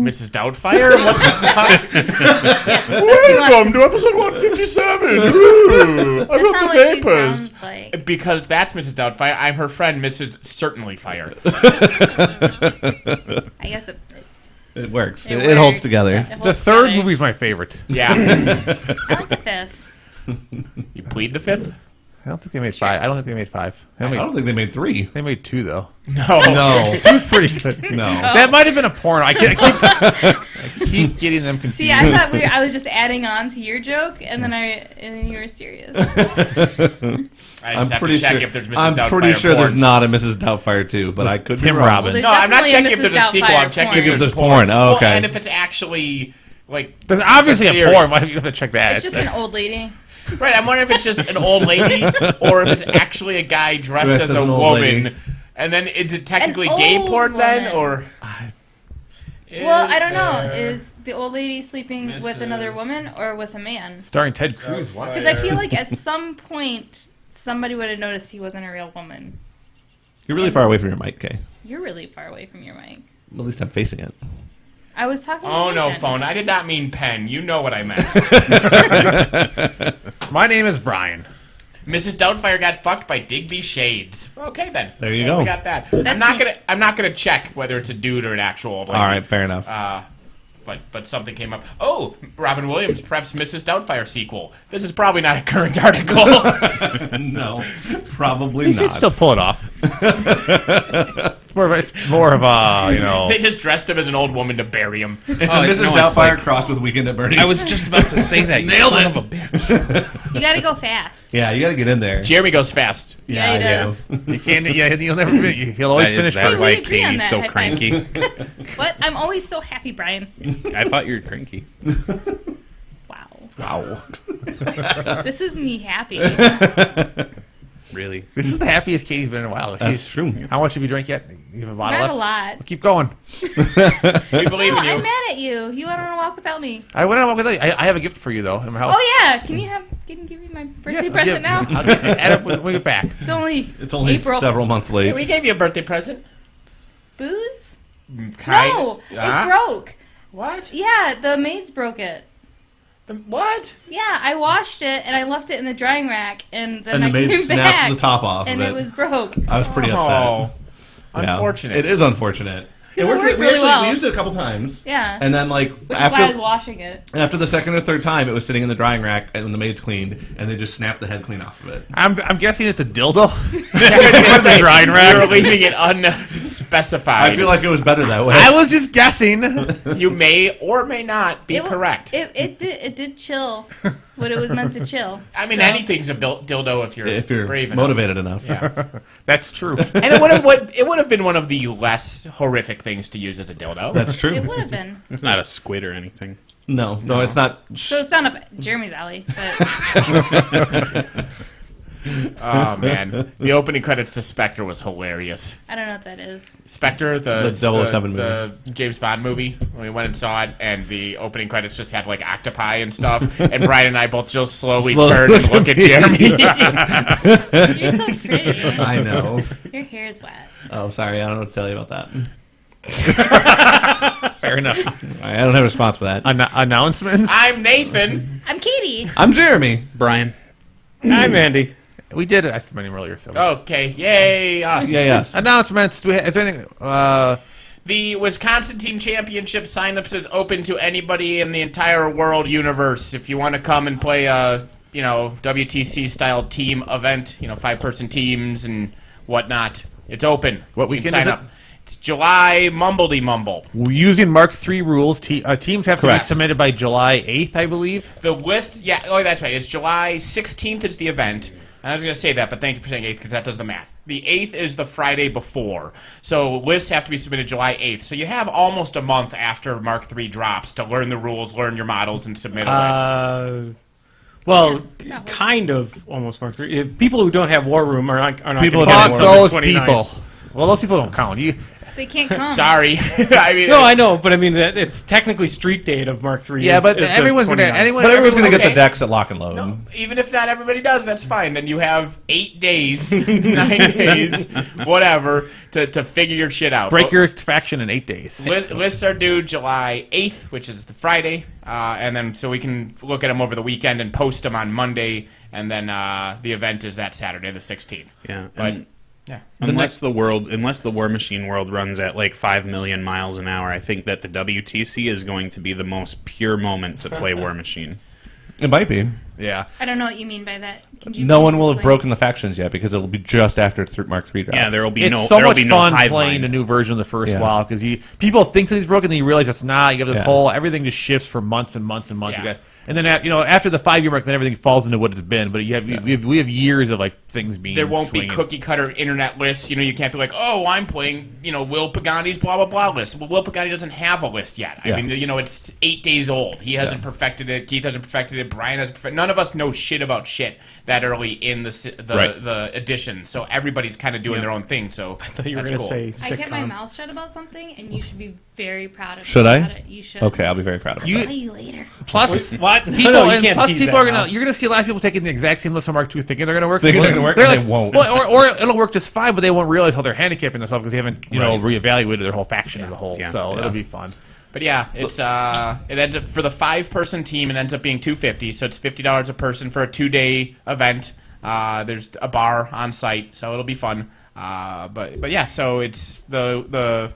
Mrs. Doubtfire? What the fuck? Yes, Welcome to episode 157. Ooh, I that's wrote not the what she papers. sounds like. Because that's Mrs. Doubtfire. I'm her friend, Mrs. Certainly Fire. I guess It works. It It holds works. together. It The holds third together. movie's my favorite. Yeah. I like the fifth. You plead the fifth? I don't think they made 5. I don't think they made 5. I don't think they made 3. They made 2 though. No. No. 2's pretty good. No. That might have been a porno. I keep getting them confused. See, I thought I was just adding on to your joke, and then you were serious. I just have to check if there's Mrs. I'm Doubtfire pretty sure porn. there's not a Mrs. Doubtfire 2, but I could Tim be wrong. Robbins. There's No, I'm not definitely a checking if there's Mrs. a sequel. I'm Doubtfire checking porn. if there's porn. Oh, okay. Well, and if it's actually, like... There's obviously a theory. porn. Why do you have to check that? It's just an old lady. Right, I'm wondering if it's just an old lady or if it's actually a guy dressed as a an old woman. lady. And then is it technically An gay old porn then? woman. Or Well, I don't know. Is the old lady sleeping with another woman or with a man? Starring Ted Cruz. What? Because I feel like at some point somebody would have noticed he wasn't a real woman. You're really far away from your mic, Kay. You're really far away from your mic. At least I'm facing it. I was talking. Oh to no, Nathan. phone. I did not mean pen. You know what I meant. My name is Brian. Mrs. Doubtfire got fucked by Digby Shades. Okay then. There you So go. We got that. I'm not gonna check whether it's a dude or an actual old lady. All right, fair enough. But something came up. Oh, Robin Williams preps Mrs. Doubtfire sequel. This is probably not a current article. No, probably You not. can still pull it off. It's more of a, They just dressed him as an old woman to bury him. It's a Oh, Mrs. no, it's Doubtfire like- crossed with Weekend at Bernie's. I was just about to say that. You Nailed son it. of a bitch. You gotta go fast. Yeah, you got to get in there. Jeremy goes fast. Yeah, he I does. do. You can't. Yeah, he'll never. He'll always Is finish that first. Wait, why we agree on Katie's that. so High five. cranky? What? I'm always so happy, Brian. I thought you were cranky. Wow. Wow. This is me happy. Really? This is the happiest Katie's been in a while. That's true. How much have you drank yet? You have a bottle Not left? a lot. Keep going. We believe No, in you. I'm mad at you. You went on a walk without me. I went on a walk with you. I have a gift for you though in my house. Oh yeah. Can you give me my birthday Yes, present now? I'll add it when we get back. It's only It's several months late. We gave you a birthday present. booze. Kind- No, Huh? it broke. What? Yeah, the maids broke it. What? Yeah, I washed it and I left it in the drying rack, and then And the I maid came snapped back the top off and of it it. was broke. I was pretty Oh, upset. Yeah. unfortunate. It is unfortunate. It Because it worked we really actually well. we used it a couple times. Yeah. And then like Which is why I was after washing it. the second or third time, it was sitting in the drying rack and when the maids cleaned, and they just snapped the head clean off of it. I'm guessing it's a dildo. the drying You're leaving it unspecified. I feel like it was better that way. I was just guessing. you may or may not be It wa- correct. It did chill what it was meant to chill. I mean, So- anything's a dildo if you're brave brave enough. motivated enough. Yeah. That's true. And it would have been one of the less horrific things to use as a dildo. That's true. It would have been. It's not a squid or anything. No, it's not. So it's not up Jeremy's alley, but Oh man, the opening credits to Spectre was hilarious. I don't know what that is. Spectre, The 007 the James Bond movie. When we went and saw it, and the opening credits just had like octopi and stuff. And Brian and I both just slowly turn and look at Jeremy. You're so pretty. I know. Your hair is wet. Oh, sorry. I don't know what to tell you about that. Fair enough. I don't have a response for that. Announcements. I'm Nathan. I'm Katie. I'm Jeremy. Brian. I'm Andy. We did it. I said my name earlier. So. Okay, yay us. Yeah, yes. Announcements. Is there anything? The Wisconsin Team Championship signups is open to anybody in the entire world universe. If you want to come and play a, WTC style team event, 5-person teams and whatnot, it's open. What You can weekend sign is it? up. It's July Mumble. Using Mark III rules, teams have to Correct. be submitted by July 8th, I believe. The list, yeah, oh, that's right. It's July 16th is the event. And I was going to say that, but thank you for saying 8th because that does the math. The 8th is the Friday before. So lists have to be submitted July 8th. So you have almost a month after Mark III drops to learn the rules, learn your models, and submit a list. Well, kind of almost Mark III. People who don't have War Room are not People gonna that get Fuck War Room those 29. people. Well, those people don't count. They can't come. Sorry. I mean, No, I know, but I mean it's technically street date of Mark III. Yeah, is- but is the everyone's gonna 29th. everyone's gonna get okay. the decks at Lock and Load. No, even if not everybody does, that's fine. Then you have 8 days, 9 days, whatever, to figure your shit out. Break your faction in 8 days. Lists are due July 8th, which is the Friday, and then so we can look at them over the weekend and post them on Monday, and then the event is that Saturday, the 16th. Yeah, But and yeah, unless the War Machine world runs at like 5 million miles an hour, I think that the WTC is going to be the most pure moment to play War Machine. It might be. Yeah. I don't know what you mean by that. Could you No one will have explain? broken the factions yet because it'll be just after Mark III drops. Yeah, there will be It's no. so there will much be no fun hive playing mind. a new version of the first Yeah. WoW because people think that he's broken, then you realize it's not. You have this Yeah. whole everything just shifts for months and months and months. Yeah. You got, and then after the 5-year mark, then everything falls into what it's been. But we have years of like things being. there won't swinging. be cookie cutter internet lists. You can't be like, oh, I'm playing, Will Pagani's blah blah blah list. Well, Will Pagani doesn't have a list yet. Yeah. I mean, it's 8 days old. He hasn't perfected it. Keith hasn't perfected it. Brian hasn't perfected. None of us know shit about shit that early in the edition. So everybody's kind of doing their own thing. So I thought you were that's going to cool. say I kept my sitcom. mouth shut about something, and you should be very proud of Should me I? about it. You should. Okay, I'll be very proud of You- it. Tell you later. Plus, What? people, No, you and can't plus tease people that are now. you're gonna see a lot of people taking the exact same list of Mark II, thinking they're gonna work. Thinking they're gonna work, They're and like, they won't. Well, or it'll work just fine, but they won't realize how they're handicapping themselves because they haven't Right. reevaluated their whole faction as a whole. Yeah. So Yeah. it'll be fun. But yeah, it's it ends up for the 5-person team. It ends up being $250, so it's $50 a person for a 2-day event. There's a bar on site, so it'll be fun. But yeah, so it's the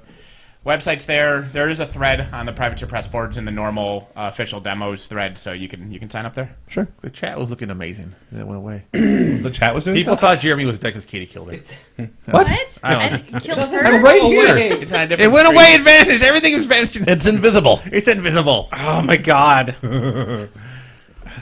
website's there. There is a thread on the Privateer Press boards in the normal official demos thread, so you can sign up there. Sure. The chat was looking amazing, and it went away. The chat was doing People stuff? thought Jeremy was dead because Katie killed her. What? I killed her. I'm right Oh, here. wait. It's on a It different went screen. away. It vanished. Everything was vanishing. It's invisible. It's invisible. Oh my god.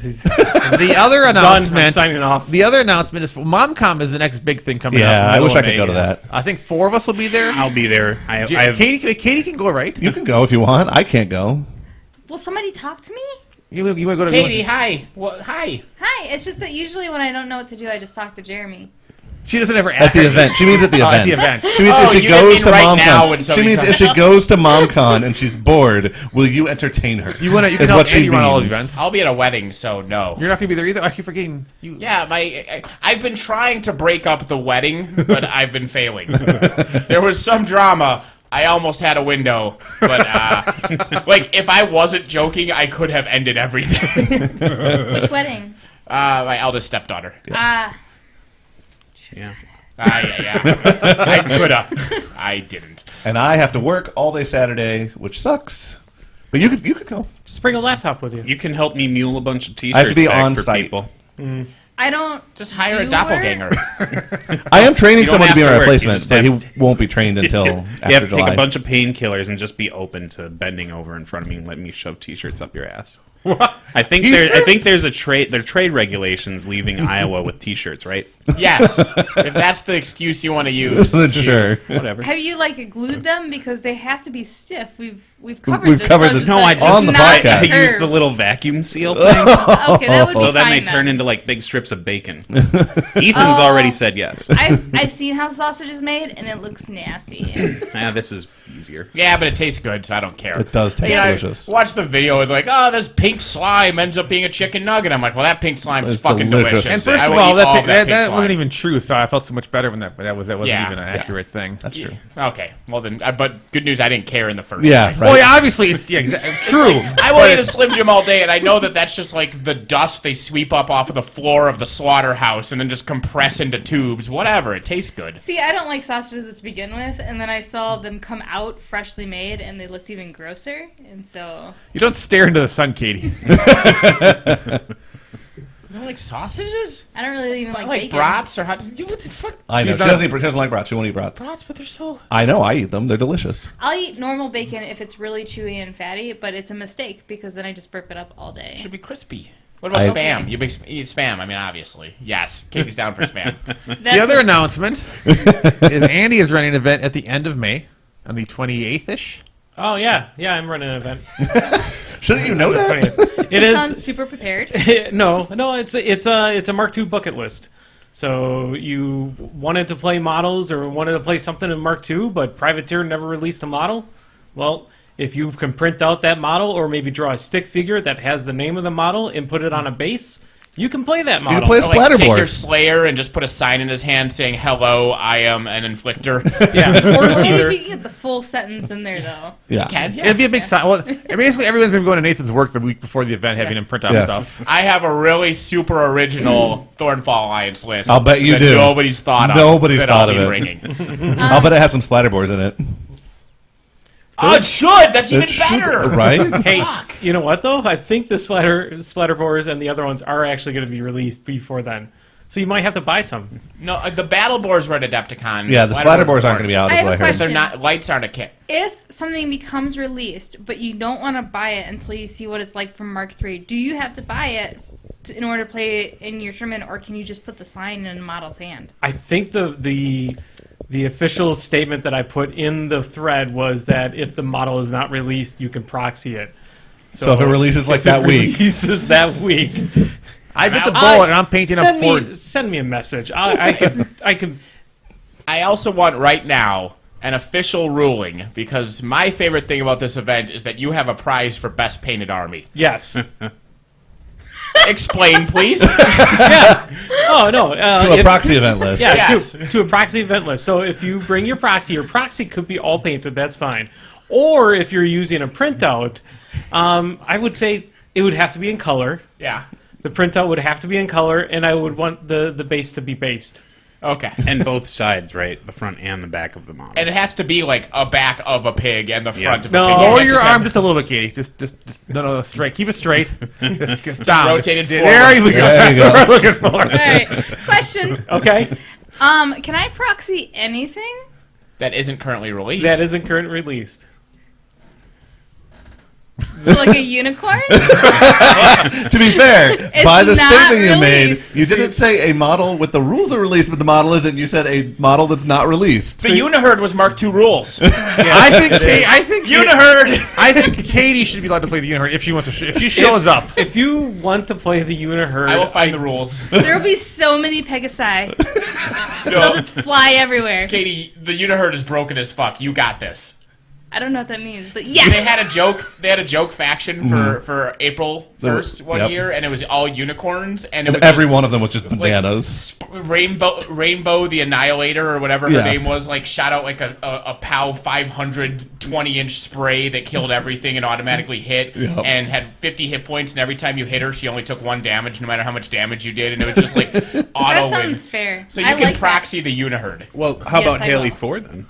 The other Done. I'm announcement. signing off. The other announcement is MomCom is the next big thing coming up. Yeah, in the I middle wish of I could May. go to that. I think 4 of us will be there. I'll be there. I have. Katie can go, right? You can go if you want. I can't go. Will somebody talk to me? You want to go to Katie, hi. Hi. Hi. It's just that usually when I don't know what to do, I just talk to Jeremy. She doesn't ever At the event. She means at the Oh, event. at the event. She means Oh, if she you didn't goes mean to right now when MomCon. She somebody means comes. if she goes to MomCon and she's bored, will you entertain her? You want to? You Is can what help Andy she run all the means. events. I'll be at a wedding, so no. You're not going to be there either. I keep forgetting. You. Yeah, I've been trying to break up the wedding, but I've been failing. There was some drama. I almost had a window, but like if I wasn't joking, I could have ended everything. Which wedding? My eldest stepdaughter. Ah. Yeah. Yeah. I could have. I didn't. And I have to work all day Saturday, which sucks. But you could go. Just bring a laptop with you. You can help me mule a bunch of T-shirts. I have to be back on for site. people. I don't. Just hire a Do doppelganger. I am training You don't someone to have be to my work, you replacement, just but have he won't be trained until You after have to July. take a bunch of painkillers and just be open to bending over in front of me and letting me shove T-shirts up your ass. I think there's a trade. There are trade regulations leaving Iowa with T-shirts, right? Yes, if that's the excuse you want to use. Sure. Whatever. Have you glued them because they have to be stiff? We've covered We've this. covered so this it's No, like- I just On the it's not podcast. I use the curved. little vacuum seal thing, Okay, that would so be then fine they turn into like big strips of bacon. Ethan's Oh. already said yes. I've seen how sausage is made, and it looks nasty. This is easier. Yeah, but it tastes good, so I don't care. It does taste You know, delicious. I watch the video and like, oh, this pink slime ends up being a chicken nugget. I'm like, well, that pink slime's It's fucking delicious. delicious. And first I of will all, eat all that, of that, pink wasn't slime. even true, so I felt so much better when that wasn't Yeah, even an yeah. accurate thing. That's true. Okay, well then, but good news, I didn't care in the first Yeah, place. right. Well, yeah, obviously it's true. I will eat a Slim Jim all day, and I know that that's just like the dust they sweep up off of the floor of the slaughterhouse and then just compress into tubes. Whatever, it tastes good. See, I don't like sausages to begin with, and then I saw them come out freshly made, and they looked even grosser, and so... You don't stare into the sun, Katie. You don't like sausages? I don't really even I like like bacon. brats or hot. What the fuck? I know. She's She not- doesn't like brats. She won't eat brats. Brats, but they're so. I know. I eat them. They're delicious. I'll eat normal bacon if it's really chewy and fatty, but it's a mistake because then I just burp it up all day. Should be crispy. What about I- spam? You eat spam? I mean, obviously, yes. Katie's down for spam. The other announcement is Andy is running an event at the end of May, on the 28th-ish. Oh yeah, I'm running an event. Shouldn't you know On the that? 20th. It You sound is super prepared. no, it's a Mark II bucket list. So you wanted to play models or wanted to play something in Mark II, but Privateer never released a model. Well, if you can print out that model or maybe draw a stick figure that has the name of the model and put it on a base, you can play that You model. can play a Or, like, take your splatterboard. Slayer and just put a sign in his hand saying, "Hello, I am an inflictor." Yeah, or it's Only either if you get the full sentence in there, though. Yeah. Can It'd be a big sign. Well, basically, everyone's going to go to Nathan's work the week before the event, having him print out Yeah. stuff. I have a really super original Thornfall Alliance list. I'll bet you that do. Nobody's thought of. Nobody's that thought I'll be of it. bringing. I'll bet it has some splatterboards in it. Oh, it should. That's even It should- better. right? Hey, you know what though? I think the Splatterboars and the other ones are actually going to be released before then. So you might have to buy some. No, the battle boars were at Adepticon. Yeah, the splatterboards aren't going to be out, I is have what I a heard. question. They're not. Lights aren't a kit. If something becomes released, but you don't want to buy it until you see what it's like from Mark III, do you have to buy it in order to play it in your tournament, or can you just put the sign in a model's hand? I think the official statement that I put in the thread was that if the model is not released, you can proxy it. So if it releases like if that it week. releases that week, I bit the bullet, and I'm painting a Ford. send me a message. I can. I also want right now an official ruling, because my favorite thing about this event is that you have a prize for best painted army. Yes. Explain, please. Yeah. Oh no. To a proxy event list. Yeah, Yes. to a proxy event list. So if you bring your proxy could be all painted. That's fine. Or if you're using a printout, I would say it would have to be in color. Yeah. The printout would have to be in color, and I would want the base to be based. Okay. And both sides, right? The front and the back of the model. And it has to be like a back of a pig and the front of a No. pig. Lower Lower You your can't arm just just a little bit, Katie. Just no, straight. Keep it straight. Just down. rotated There he was. There you go. We're looking for. All right. Question. Okay, Can I proxy anything? have- that isn't currently released. that isn't currently released. So like a unicorn? To be fair, It's by the not statement you made, released. you didn't say a model with the rules are released, but the model isn't. You said a model that's not released. The Uniherd was Mark II rules. I think Uniherd! I think Katie should be allowed to play the Uniherd if she wants to. If she shows up. If you want to play the Uniherd, I will find the rules. There will be so many Pegasi. They'll just fly everywhere. Katie, the Uniherd is broken as fuck. You got this. I don't know what that means, but They yes. had a joke. They had a joke faction for April 1st one Yep. year, and it was all unicorns, and it was Every one of them was just bananas. Rainbow the Annihilator or whatever her Yeah. name was, like shot out like a POW 500 20-inch spray that killed everything and automatically hit, Yep. and had 50 hit points, and every time you hit her, she only took 1 damage, no matter how much damage you did, and it was just like auto That win. sounds fair. So you I can like proxy the Uniherd. Well, how Yes, about I Haley will. 4 then?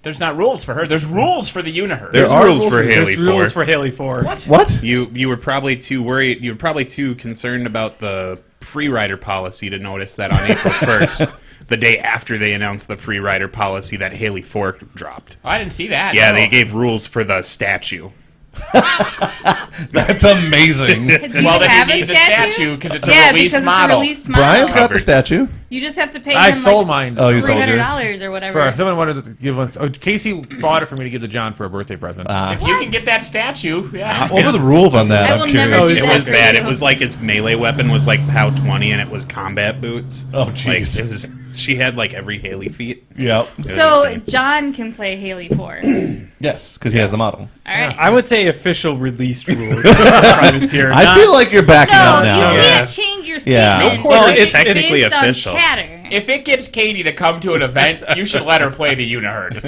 There's not rules for her. There's rules for the Uniherd. There's are rules rules for for- Haley there's 4. rules for Haley 4. What? What? You were probably too worried. You were probably too concerned about the free rider policy to notice that on April 1st, the day after they announced the free rider policy, that Haley 4 dropped. I didn't see that. Yeah, no. they gave rules for the statue. That's amazing. Do you Well, then have you a need the statue? statue because it's a Yeah, released because model. it's a released model. Brian's got the Covered. statue. You just have to pay I him sold like mine. Oh, you sold yours. $300 or whatever. For someone wanted to give us. Oh, Casey bought it for me to give to John for a birthday present. If you can get that statue, yeah. What were the rules on that? I I'm will curious. never do It that was for bad. you. It was like its melee weapon was like POW 20 and it was combat boots. Oh, Like, jeez. it was, she had like every Haley feat. Yep. So insane. John can play Haley 4. Yes, because he has the model. All right. I would say official released rules. Privateer. I feel like you're backing out No, now. you Yeah. can't change your Yeah. statement. No quarter is It's technically based on official. chatter. If it gets Katie to come to an event, you should let her play the Uniherd.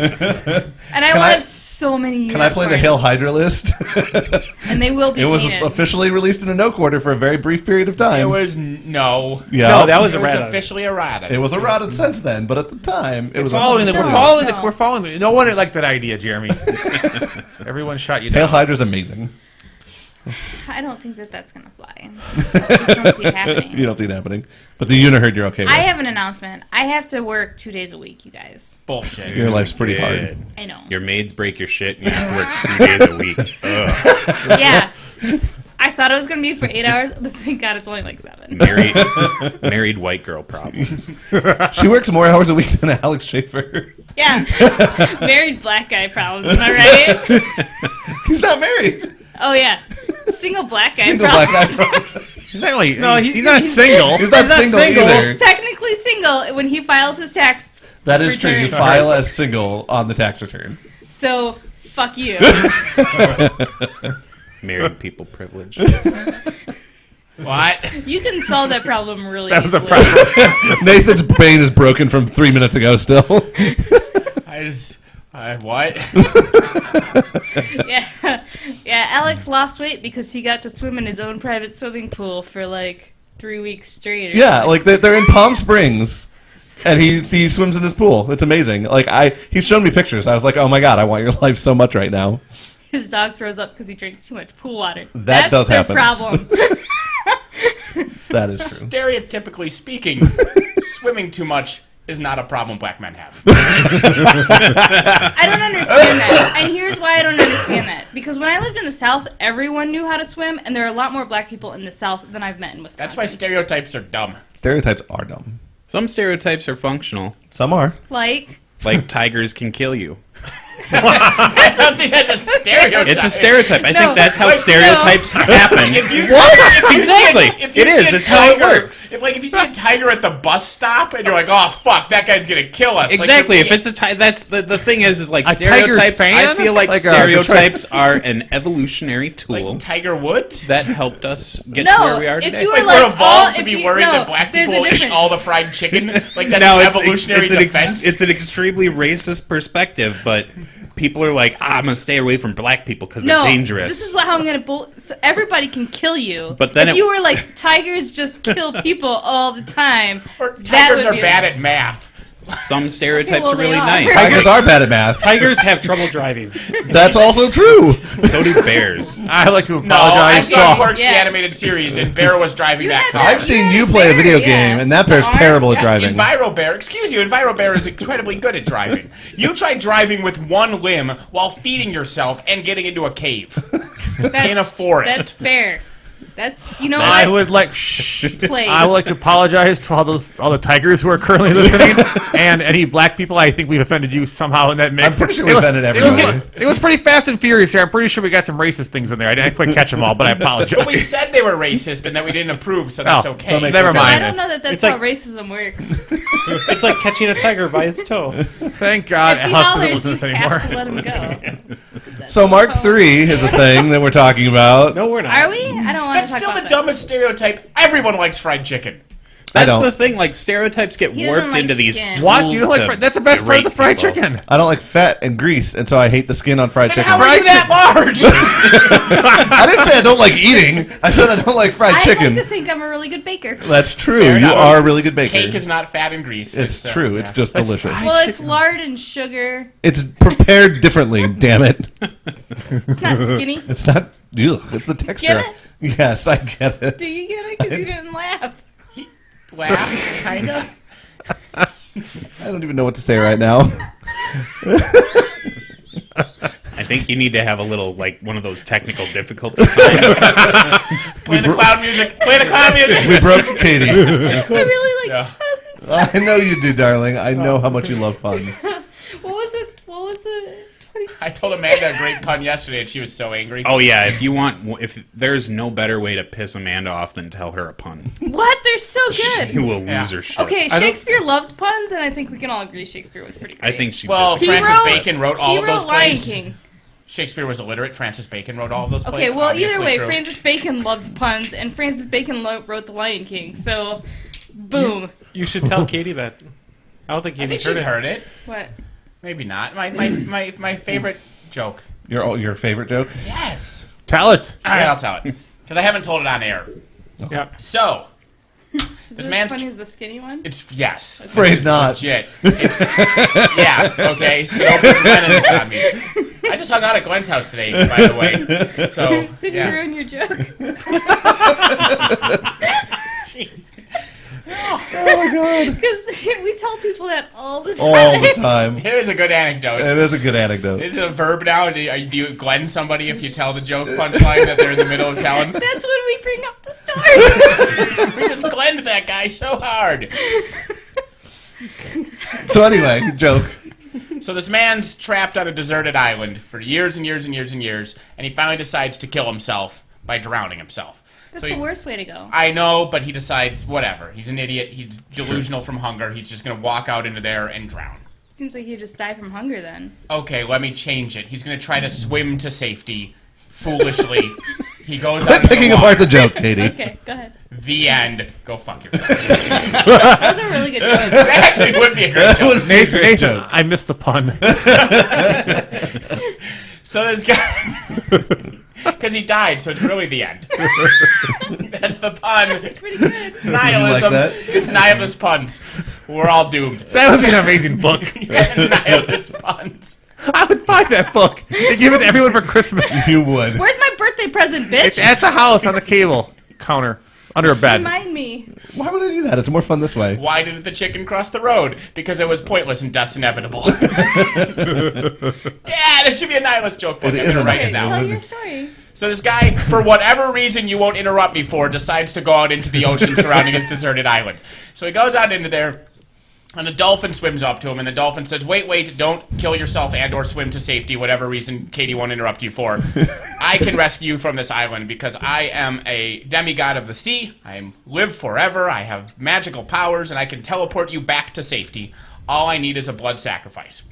And I Can will I- have so many Can I play the Hail Hydra list? And they will be It was painted. officially released in a no quarter for a very brief period of time. It was no. Yeah. No, that was It was errata. officially errata. It was errata since then, but at the time, it was following the, No. we're following the, No. we're following the, no one liked that idea, Jeremy. Everyone shot you Hail down. Hydra's amazing. I don't think that that's going to fly. I just don't see it happening. You don't see it happening. But the Uniherd, you're okay with. I have an announcement. I have to work 2 days a week, you guys. bullshit. Your life's pretty hard. Good. I know. Your maids break your shit and you have to work 2 days a week. Ugh. Yeah. I thought it was going to be for 8 hours, but thank God it's only like 7. Married white girl problems. She works more hours a week than Alex Schaefer. Yeah. Married black guy problems, am I right? He's not married. Oh, yeah. Single black guy Single black problems. guy. Problem. He's not, only, No, he's not single. He's not single either. He's technically single when he files his tax. That is true. You Return. file as single on the tax return. So, fuck you. Married people privilege. What? You can solve that problem really That was the easily. problem. Nathan's brain is broken from 3 minutes ago. Still, What? Yeah, yeah. Alex lost weight because he got to swim in his own private swimming pool for like 3 weeks straight. Or yeah, something. like they're in Palm Springs, and he swims in his pool. It's amazing. Like he's shown me pictures. I was like, oh my god, I want your life so much right now. His dog throws up because he drinks too much pool water. That does their happen. Problem. That is true. Stereotypically speaking, swimming too much is not a problem black men have. I don't understand that. And here's why I don't understand that. Because when I lived in the South, everyone knew how to swim, and there are a lot more black people in the South than I've met in Wisconsin. That's why stereotypes are dumb. Stereotypes are dumb. Some stereotypes are functional, Some are. Like, tigers can kill you. I don't think that's a stereotype. It's a stereotype. I No. think that's how Like, stereotypes happen. If you Exactly. It is. It's how it works. If you see a tiger at the bus stop and you're like, oh fuck, that guy's gonna kill us. Exactly. Like, if it's a tiger, that's the thing is like A Tigers stereotypes. I fan? feel like Like, stereotypes are an evolutionary tool like Tiger Woods. that helped us get to where we are if today. you were Like like, we're evolved to if be you- worried no, that black there's a people eat difference. all the fried chicken. Like that's no, an it's evolutionary defense. it's an extremely racist perspective, but people are like, I'm gonna stay away from black people because No, they're dangerous. this is how I'm gonna. So everybody can kill you. But then if it- you were like tigers just kill people all the time, Or that tigers would are be bad at math. Some stereotypes well, are really they are. nice. Tigers are bad at math. Tigers have trouble driving. That's also true. So do bears. I like to No, I apologize. saw to- Clerks the Yeah. animated series, and Bear was driving You that had car. that- I've seen you play a Bear, video yeah. game, and that bear's Arm. terrible at Yeah, driving. Enviro Bear, excuse you, Enviro Bear is incredibly good at driving. You tried driving with one limb while feeding yourself and getting into a cave. That's, in a forest. That's fair. That's I what? would like I would like to apologize to all the tigers who are currently listening, and any black people. I think we've offended you somehow in that mix. I'm pretty sure we offended It everybody. was pretty fast and furious here. I'm pretty sure we got some racist things in there. I didn't quite catch them all, but I apologize. But we said they were racist and that we didn't approve, so that's Oh, okay. so makes Never okay. I mind. don't know that that's It's how like- racism works. It's like catching a tiger by its toe. Thank God If he Alex doesn't hollers, listen you to this anymore. have to let him go. So Mark III is a thing that we're talking about. No, we're not. Are we? I don't want That's to talk still about the that. dumbest stereotype. Everyone likes fried chicken. I That's don't. the thing. Like stereotypes get He doesn't warped like into these. skin. What? You tools like to that's the best part of the berate fried people. chicken. I don't like fat and grease, and so I hate the skin on fried chicken. How are you that large? I didn't say I don't like eating. I said I don't like fried I chicken. like to think I'm a really good baker. That's true. Fair You enough. are a really good baker. Cake is not fat and grease. It's true. It's just delicious. Well, it's lard and sugar. It's prepared differently. Damn it! It's not skinny. It's not. Ugh, it's the texture. Get it? Yes, I get it. Do you get it? Because you didn't laugh. laugh, kind of. I don't even know what to say right now. I think you need to have a little like one of those technical difficulty signs. Play the clown music. Play the clown music. We broke Katie. I really like. Yeah. I know you do, darling. I know how much you love puns. What was the? What was the? 20... I told Amanda a great pun yesterday, and she was so angry. Oh yeah, if there's no better way to piss Amanda off than tell her a pun, What? They're so she good. will lose Yeah. her shit. Okay, don't- Shakespeare loved puns, and I think we can all agree Shakespeare was pretty great. I think she. Well, pisses Francis me off. Bacon wrote all he of wrote those Lion plays. King. Shakespeare was illiterate. Francis Bacon wrote all of those plays. Okay, well, either Obviously way, true. Francis Bacon loved puns, and Francis Bacon wrote The Lion King. So, boom. You should tell Katie that. I don't think I think Katie's heard she's it. heard it. What? Maybe not. My favorite joke. Your favorite joke? Yes. Tell it. All right, I'll tell it because I haven't told it on air. Yeah. So, Is This it man's- as funny as the skinny one? it's yes. Afraid It's not. Legit. It's, yeah. Okay. So don't put Glenn in this on me. I just hung out at Glenn's house today, by the way. So Did yeah. you ruin your joke? Jeez. Oh my god. Because we tell people that all the time. All the time. Here's a good anecdote. It is a good anecdote. Is it a verb now? Do you Glenn somebody if you tell the joke punchline that they're in the middle of telling? That's when we bring up the story. We just Glenned that guy so hard. So anyway, joke. So this man's trapped on a deserted island for years and years and years and years, and he finally decides to kill himself by drowning himself. That's So the he, worst way to go. I know, but he decides, whatever. He's an idiot. He's delusional from hunger. He's just going to walk out into there and drown. Seems like you just die from hunger then. Okay, let me change it. He's going to try to swim to safety, foolishly, He goes Quit out into picking the apart water. the joke, Katie. Okay, go ahead. The end. Go fuck yourself. That was a really good joke. That actually would be a great joke. Nathan, I missed the pun. So this guy, because he died, so it's really the end. That's the pun. It's pretty good. Nihilism. that? It's nihilist puns. We're all doomed. That would be an amazing book. Nihilist puns. I would buy that book and give it to everyone for Christmas. You would. Where's my birthday present, bitch? It's at the house on the cable counter under a bed. Remind me. Why would I do that? It's more fun this way. Why didn't the chicken cross the road? Because it was pointless and death's inevitable. Yeah, that should be a nihilist joke book. It I'm is gonna a write it Okay, down. tell your story. So this guy, for whatever reason you won't interrupt me for, decides to go out into the ocean surrounding his deserted island. So he goes out into there, and a dolphin swims up to him, and the dolphin says, wait, don't kill yourself and or swim to safety, whatever reason Katie won't interrupt you for. I can rescue you from this island because I am a demigod of the sea. I live forever. I have magical powers, and I can teleport you back to safety. All I need is a blood sacrifice.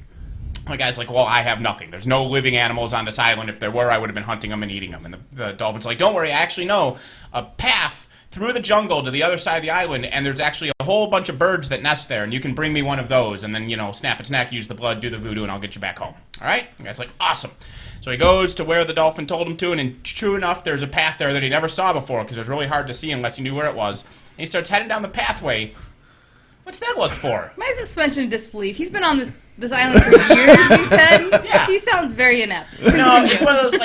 The guy's like, well, I have nothing. There's no living animals on this island. If there were, I would have been hunting them and eating them. And the dolphin's like, don't worry, I actually know a path through the jungle to the other side of the island, and there's actually a whole bunch of birds that nest there, and you can bring me one of those, and then, snap a snack, use the blood, do the voodoo, and I'll get you back home. All right? The guy's like, awesome. So he goes to where the dolphin told him to, and true enough, there's a path there that he never saw before, because it was really hard to see unless he knew where it was. And he starts heading down the pathway. What's that look for? My suspension of disbelief. He's been on this island for years, you said? Yeah. He sounds very inept. No, it's one of those,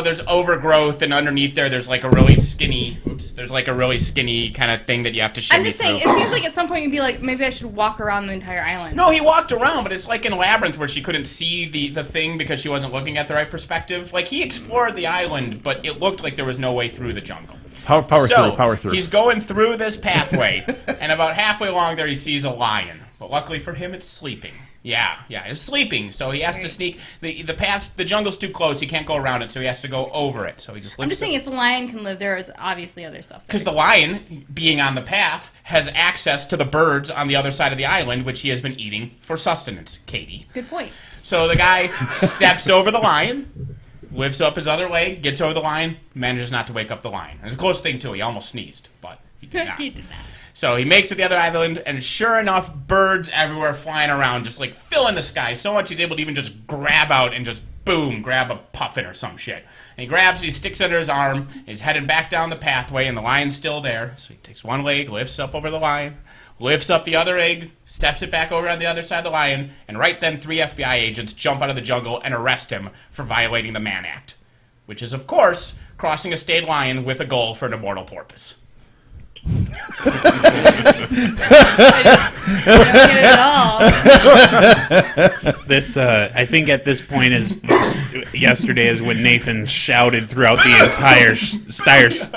there's overgrowth, and underneath there's like a really skinny kind of thing that you have to shimmy I'm just saying, through. it seems like at some point you'd be like, maybe I should walk around the entire island. No, he walked around, but it's like in Labyrinth where she couldn't see the thing because she wasn't looking at the right perspective. Like, he explored the island, but it looked like there was no way through the jungle. Power So, through. he's going through this pathway, and about halfway along there he sees a lion. But luckily for him, it's sleeping. Yeah, it's sleeping. So he has to sneak. The path, the jungle's too close. He can't go around it, so he has to go over it. So he just. I'm just saying, if the lion can live there, is obviously other stuff there. Because the lion, being on the path, has access to the birds on the other side of the island, which he has been eating for sustenance, Katie. Good point. So the guy steps over the lion, lifts up his other leg, gets over the lion, manages not to wake up the lion. It's a close thing, too. He almost sneezed, but he did not. He did that. So he makes it to the other island, and sure enough, birds everywhere flying around, just like filling the sky. So much he's able to even just grab out and just, boom, grab a puffin or some shit. And he grabs, he sticks under his arm, and he's heading back down the pathway, and the lion's still there. So he takes one leg, lifts up over the lion, lifts up the other egg, steps it back over on the other side of the lion, and right then 3 FBI agents jump out of the jungle and arrest him for violating the Mann Act, which is, of course, crossing a state line with a goal for an immortal porpoise. I don't get it at all. This, I think, at this point is yesterday is when Nathan shouted throughout the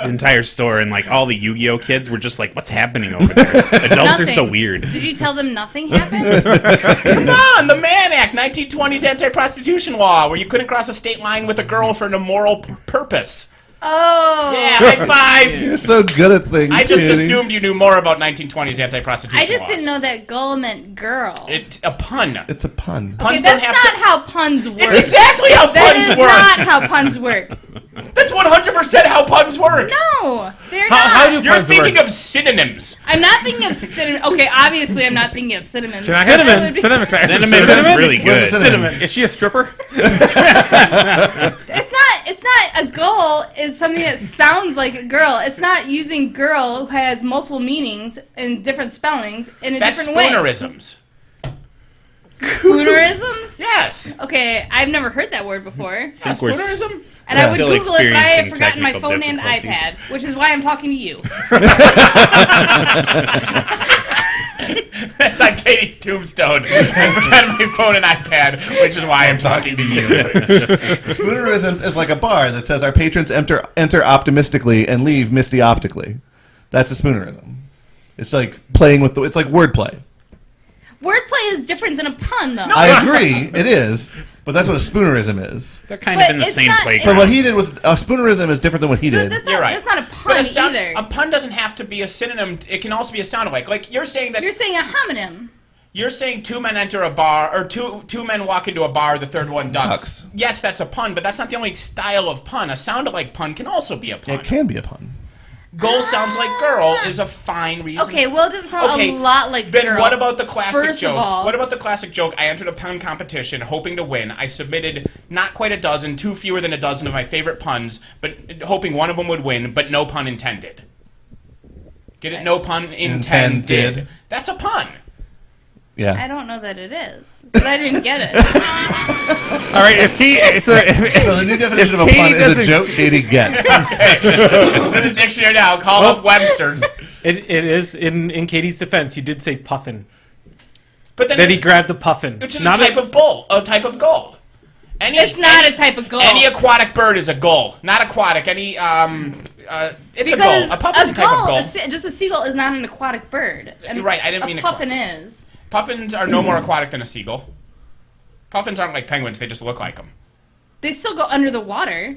entire store, and like all the Yu-Gi-Oh kids were just like, "What's happening over there?" Adults are so Nothing. weird. Did you tell them nothing happened? Come on, the Mann Act, 1920s anti-prostitution law, where you couldn't cross a state line with a girl for an immoral purpose. Oh. Yeah, high five! You're so good at things. I just Katie. assumed you knew more about 1920s anti-prostitution I just laws. didn't know that gull meant girl. It's a pun. It's a pun. Puns Okay, don't that's have not to... how puns work. It's exactly how That puns is work! not how puns work. That's 100% how puns work! No, they're How not. do You're puns thinking work? of synonyms. I'm not thinking of cinnamon. Okay, obviously I'm not thinking of cinnamon. Can I Cinnamon. have cinnamon? Can I have Cinnamon is cinnamon? really good. Cinnamon. Is she a stripper? It's not a gull is something that sounds like a girl. It's not using girl who has multiple meanings and different spellings in a That's different way. spoonerisms. Spoonerisms? Yes. Okay, I've never heard that word before. Yeah, think we're spoonerism? And I would Still Google it, but I have experiencing forgotten my technical phone and difficulties. iPad, which is why I'm talking to you. That's on Katie's tombstone. I forgot my phone and iPad, which is why I'm talking to you. Spoonerisms is like a bar that says our patrons enter optimistically and leave misty optically. That's a spoonerism. It's like playing with it's like wordplay. Wordplay is different than a pun, though. I agree, it is, but that's what a spoonerism is. They're kind But of in the it's same not- playground. But what he did was a spoonerism is different than what he did. That's You're not, right. that's not a pun either. A pun doesn't have to be a synonym. It can also be a sound alike. Like, you're saying that... You're saying a homonym. You're saying two men enter a bar, or two men walk into a bar, the third one ducks. Yes, that's a pun, but that's not the only style of pun. A sound-alike pun can also be a pun. It can be a pun. Goal sounds like girl is a fine reason. Okay, well, it doesn't sound a lot like then girl. what about the classic First joke? of all, What about the classic joke? I entered a pun competition hoping to win. I submitted not quite a dozen, two fewer than a dozen of my favorite puns, but hoping one of them would win, but no pun intended. Get it? No pun intended. That's a pun. Yeah. I don't know that it is, but I didn't get it. All right, So the new definition of a pun is a joke Katie gets. Okay. It's in the dictionary now. Call up Webster's. It is in Katie's defense. You did say puffin. But then That he grabbed the puffin. which is a type of bull, a type of gull. It's not a type of gull. Any aquatic bird is a gull. Not aquatic. It's because a gull. A puffin's a type of gull. Just a seagull is not an aquatic bird. You're right, I didn't mean a puffin is. Puffins are no more aquatic than a seagull. Puffins aren't like penguins. They just look like them. They still go under the water.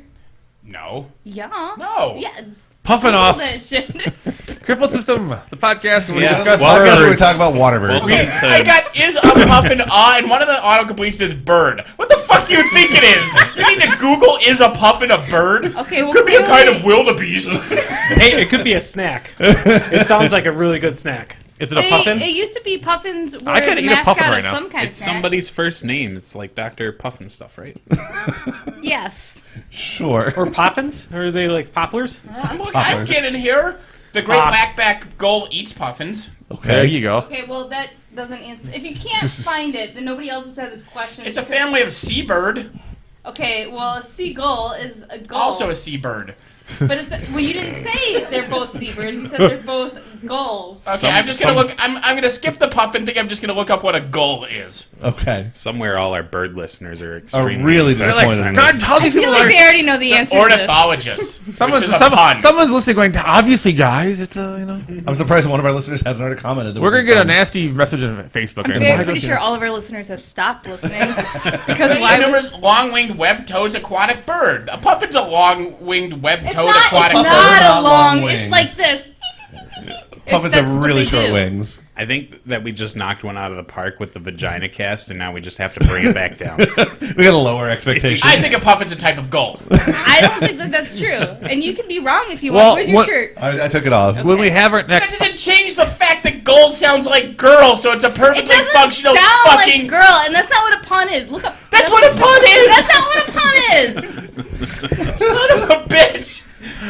No. Yeah. No. Yeah. Puffin Google off. that shit. Crippled System, the podcast where we Yeah. discuss Podcast where we birds. talk about water birds. Welcome I to got is a puffin and one of the autocompletes says bird. What the fuck do you think it is? You mean to Google is a puffin a bird? Okay, well, Could be a kind of clearly- wildebeest. Hey, it could be a snack. It sounds like a really good snack. Is it a puffin? It used to be puffins were I could the eat a mascot puffin right of now. some kind it's of snack. somebody's first name. It's like Dr. Puffin stuff, right? Yes. Sure. Or poppins? Or are they like poplars? I'm getting here. The great blackback gull eats puffins. There you go. Okay, well that doesn't answer. If you can't find it, then nobody else has had this question. It's a family of seabird. Okay, well a seagull is a gull. Also a seabird. But it's well, you didn't say they're both seabirds. You said they're both gulls. Okay, I'm just gonna look. I'm gonna skip the puffin thing. I'm just gonna look up what a gull is. Okay. Somewhere all our bird listeners are Are extremely really They're disappointed like, in God, this. how I these feel people like are. they already know the answer to this. Ornithologist. Someone's, which is a pun. someone's listening going, obviously, guys, it's a, I'm surprised one of our listeners hasn't already commented. that We're we going to get a can- nasty message on Facebook. I'm pretty sure all of our listeners have stopped listening. Because Many why would... numbers long-winged web-toed aquatic bird. A puffin's a long-winged web-toed It's not, aquatic it's bird. not Not a long, long it's like this. Puffins That's have what really they short do. wings. I think that we just knocked one out of the park with the vagina cast, and now we just have to bring it back down. We got to lower expectations. I think a puffin's a type of gull. I don't think that that's true. And you can be wrong if you Well, want. Where's your what- shirt? I took it off. When we have our That next. doesn't change the fact that gull sounds like girl, so it's a It perfectly doesn't functional sound fucking... like girl, and that's not what a pun is. Look up. That's what a pun is! That's not what a pun is. Son of a bitch!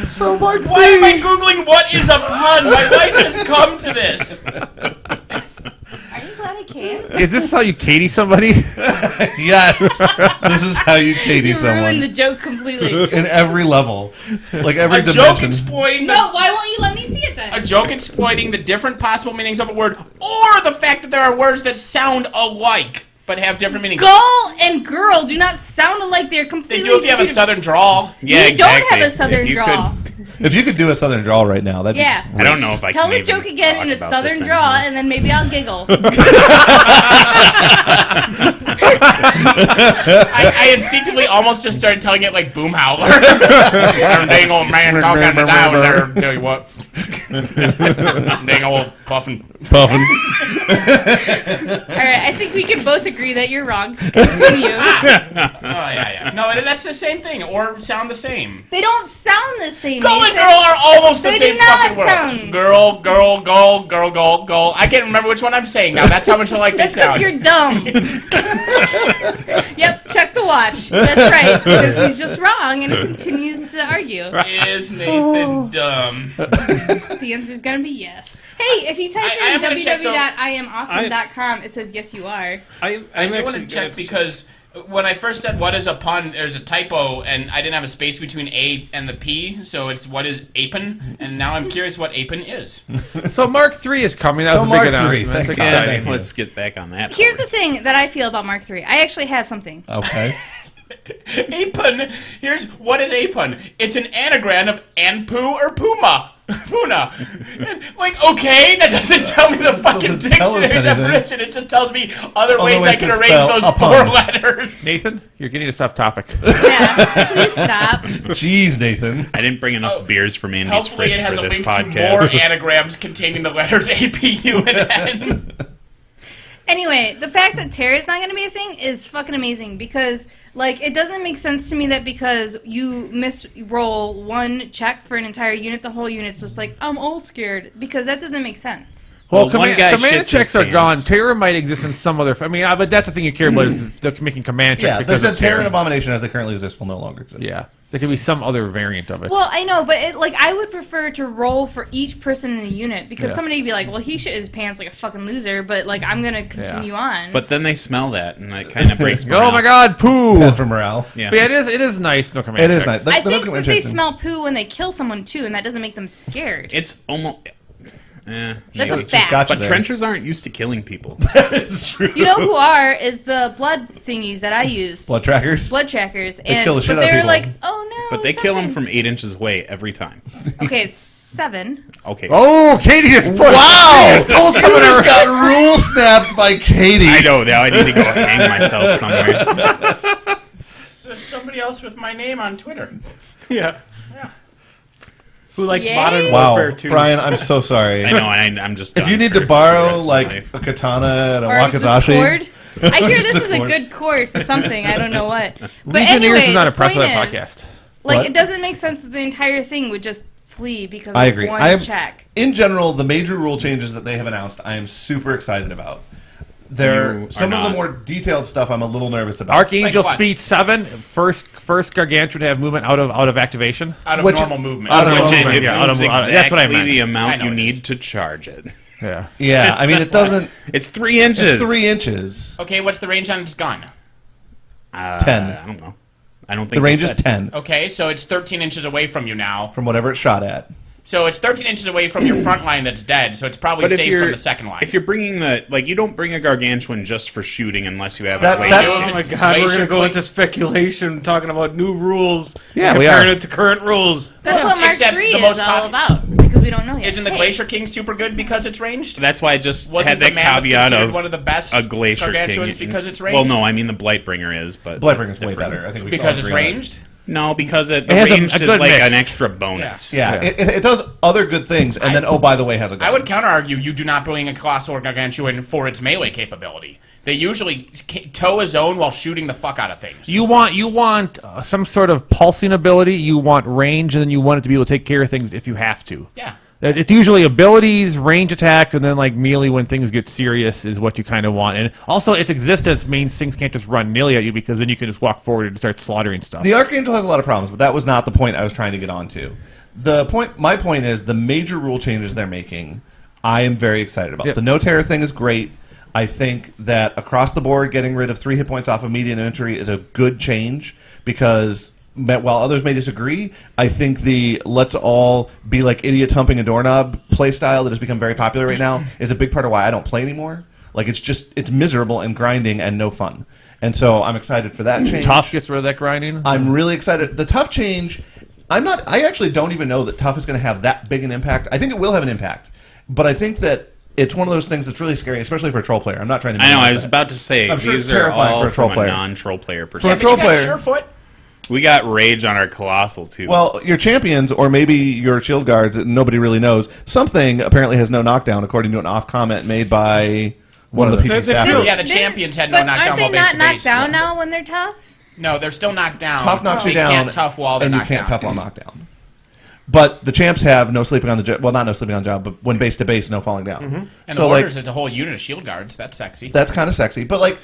So Mark, Why am I Googling what is a pun? My life has come to this. Are you glad I came? Is this how you Katie somebody? Yes. This is how you Katie You ruined someone. the joke completely. In every level. Like every A joke dimension. exploiting No, why won't you let me see it then? a joke exploiting the different possible meanings of a word, or the fact that there are words that sound alike but have different meanings. Gull and girl do not sound alike. They're completely. They do if you have a two- southern drawl. Yeah, You exactly. don't have a southern If you draw. If you could do a southern drawl right now, that'd Yeah. be I don't know if I Tell can the even joke again talk in a about southern this draw, anymore. and then maybe I'll giggle. I instinctively almost just started telling it like Boom Howler. Dang old man talking down there. Tell you what. Dang old puffin. puffin. All right, I think we can both agree that you're wrong. Continue. Oh, yeah. No, that's the same thing, or sound the same. They don't sound the same. Gull and Nathan. girl are almost the They same do not fucking word. sound- Girl, girl, gull, girl, gull, gull. I can't remember which one I'm saying now. That's how much alike they That's because sound. you're dumb. Yep, check the watch. That's right, because he's just wrong and he continues to argue. Is Nathan dumb? The answer's gonna be yes. Hey, if you type I am in gonna check, though. www.iamawesome.com, it says yes you are. I do want to check because when I first said what is a pun, there's a typo, and I didn't have a space between A and the P, so it's what is apin, and now I'm curious what apin is. So Mark III is coming. That So was a Mark big III, announcement. That's thank God. exciting. Thank you. Let's get back on that. Here's the horse. thing that I feel about Mark III. I actually have something. Okay. Apin. Here's what is apin. It's an anagram of anpu or puma. Puna. Like, okay, that doesn't tell me the fucking Doesn't tell us dictionary anything. definition. It just tells me other ways ways I can to arrange spell those a 4 pun. letters. Nathan, you're getting us off topic. Yeah, please stop. Jeez, Nathan. I didn't bring enough beers from Andy's Hopefully fridge it has for a this link to more podcast. anagrams containing the letters A, P, U, and N. Anyway, the fact that terror is not going to be a thing is fucking amazing because, like, it doesn't make sense to me that because you misroll one check for an entire unit, the whole unit's just like, I'm all scared, because that doesn't make sense. Well, one command guy shits his checks are gone. pants. Terror might exist in some other. I mean, but that's the thing you care about is the making command checks Yeah, because there's of a Terror and terror. Abomination as they currently exist will no longer exist. Yeah, there could be some other variant of it. Well, I know, but I would prefer to roll for each person in the unit because Yeah. somebody would be like, well, he shit his pants like a fucking loser, but, like, I'm going to continue on. But then they smell that, and it kind of breaks Oh morale. my God, poo! Bad for morale. Yeah. But yeah, it is nice. No command. It is checks. nice. I The think no that command they checks- smell poo when they kill someone, too, and that doesn't make them scared. It's almost... That's a Just fact. got you But there. trenchers aren't used to killing people. It's true. You know who are is the blood thingies that I used. Blood trackers. Blood trackers. They kill the shit but out of they're people. like, oh no. But they kill them something. from 8 inches away every time. Okay, it's 7. Okay. Oh, Katie just put Wow! You just got rule snapped by Katie. I know, now I need to go hang myself somewhere. So somebody else with my name on Twitter. Yeah. Who likes Yay. Modern Wow, Warfare 2? Brian, I'm so sorry. I know, and I'm just If done you need for to the borrow rest of like my life. a katana and a Or this wakizashi, cord. I hear this Just is the a cord. good cord for something. I don't know what. But Legionnaires anyway, is not the impressed with point that is, podcast. Like, What? it doesn't make sense that the entire thing would just flee because I of agree. one check. In general, the major rule changes that they have announced, I am super excited about. You There, are some of the not. more detailed stuff I'm a little nervous about. Archangel Like what? Speed 7, first gargantuan to have movement out of activation. Out of Which- normal movement. out of Which normal it yeah, moves that's exactly what I meant. the I amount know you it need is. to charge it. Yeah. Yeah, I mean, it doesn't. It's 3 inches. It's 3 inches. Okay, what's the range on its gun? 10. I don't know. I don't think The range they is said. 10 Okay, so it's 13 inches away from you now. from whatever it's shot at. So it's 13 inches away from your front line that's dead, so it's probably But if safe you're from the second line. if you're bringing the you don't bring a gargantuan just for shooting unless you have That- a glacier that's- Oh king. my It's god, we're Glacier going to go Queen. into speculation talking about new rules. Yeah, and we comparing are. it to current rules. That's what Mark Except 3 the is most all popu- about because we don't know yet. Isn't the Hey, Glacier King super good because it's ranged? That's why I just Wasn't had the that Mammoth caveat considered of one of the best a glacier gargantuans king because it's Well, ranged? no, I mean the Blightbringer is, but Blightbringer's that's way different. better. I think we Because can it's all agree on that. ranged? No, because the has a ranged is good like mix. an extra bonus. Yeah, Yeah. it does other good things, and then, oh, by the way, has a gun. I would counter argue you do not bring a Colossal or Gargantuan for its melee capability. They usually toe a zone while shooting the fuck out of things. You want some sort of pulsing ability. You want range, and then you want it to be able to take care of things if you have to. Yeah. It's usually abilities, range attacks, and then like melee when things get serious is what you kind of want. And also, its existence means things can't just run nilly at you because then you can just walk forward and start slaughtering stuff. The Archangel has a lot of problems, but that was not the point I was trying to get onto. My point is the major rule changes they're making. I am very excited about. Yep. The no terror thing is great. I think that across the board, getting rid of 3 hit points off of median inventory is a good change because while others may disagree, I think the let's all be like idiots humping a doorknob play style that has become very popular right now is a big part of why I don't play anymore. Like it's miserable and grinding and no fun. And so I'm excited for that change. Tough gets rid of that grinding. I'm really excited. The tough change, I actually don't even know that tough is going to have that big an impact. I think it will have an impact, but I think that it's one of those things that's really scary, especially for a troll player. I'm not trying to. I know. I minimize was that. about to say I'm sure these it's are terrifying all for a troll from player. a non-troll player For a perspective. troll You got player. Surefoot? We got rage on our colossal too. Well, your champions, or maybe your shield guards, nobody really knows. Something apparently has no knockdown, according to an off comment made by one of the PG The staffers. kills. Yeah, the champions had no but knockdown aren't they while base not to knocked base. down now when they're tough? No, they're still knocked down. Tough knocks They you down, can't tough while they're and you knocked can't down. tough while knocked down. But the champs have no sleeping on the job. Well, not no sleeping on the job, but when base to base, no falling down. And So, the like, orders, it's a whole unit of shield guards. That's sexy. that's kind of sexy. But like,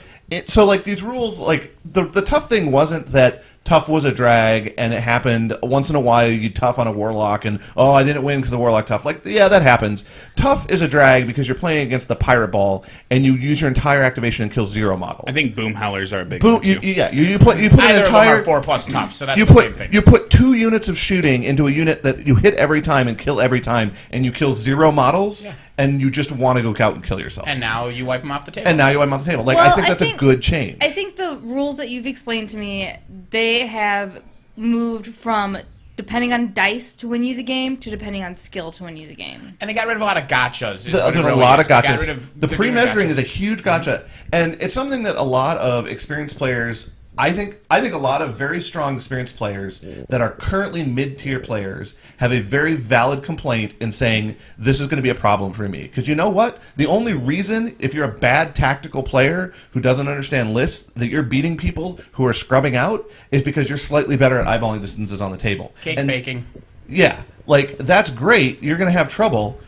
so like these rules, like the tough thing wasn't that tough was a drag and it happened once in a while. You tough on a warlock and I didn't win because the warlock tough. Like, yeah, that happens. Tough is a drag because you're playing against the pirate ball and you use your entire activation and kill 0 models. I think boom howlers are a big Boom, one too. you put an Either entire of them are 4+ tough, so that's you the same thing. put 2 units of shooting into a unit that you hit every time and kill every time, and you kill 0 models, and you just want to go out and kill yourself. And now you wipe them off the table. And now you wipe them off the table. Like, Well, I think that's a good change. I think the rules that you've explained to me, they have moved from depending on dice to win you the game to depending on skill to win you the game. And they got rid of a lot of gotchas. There's a lot of They got rid gotchas. of The pre-measuring gotchas. is a huge gotcha, and it's something that a lot of experienced players I think a lot of very strong experienced players that are currently mid-tier players have a very valid complaint in saying this is going to be a problem for me. Because you know what? The only reason, if you're a bad tactical player who doesn't understand lists, that you're beating people who are scrubbing out is because you're slightly better at eyeballing distances on the table. Cake baking. Yeah, like that's great. You're going to have trouble.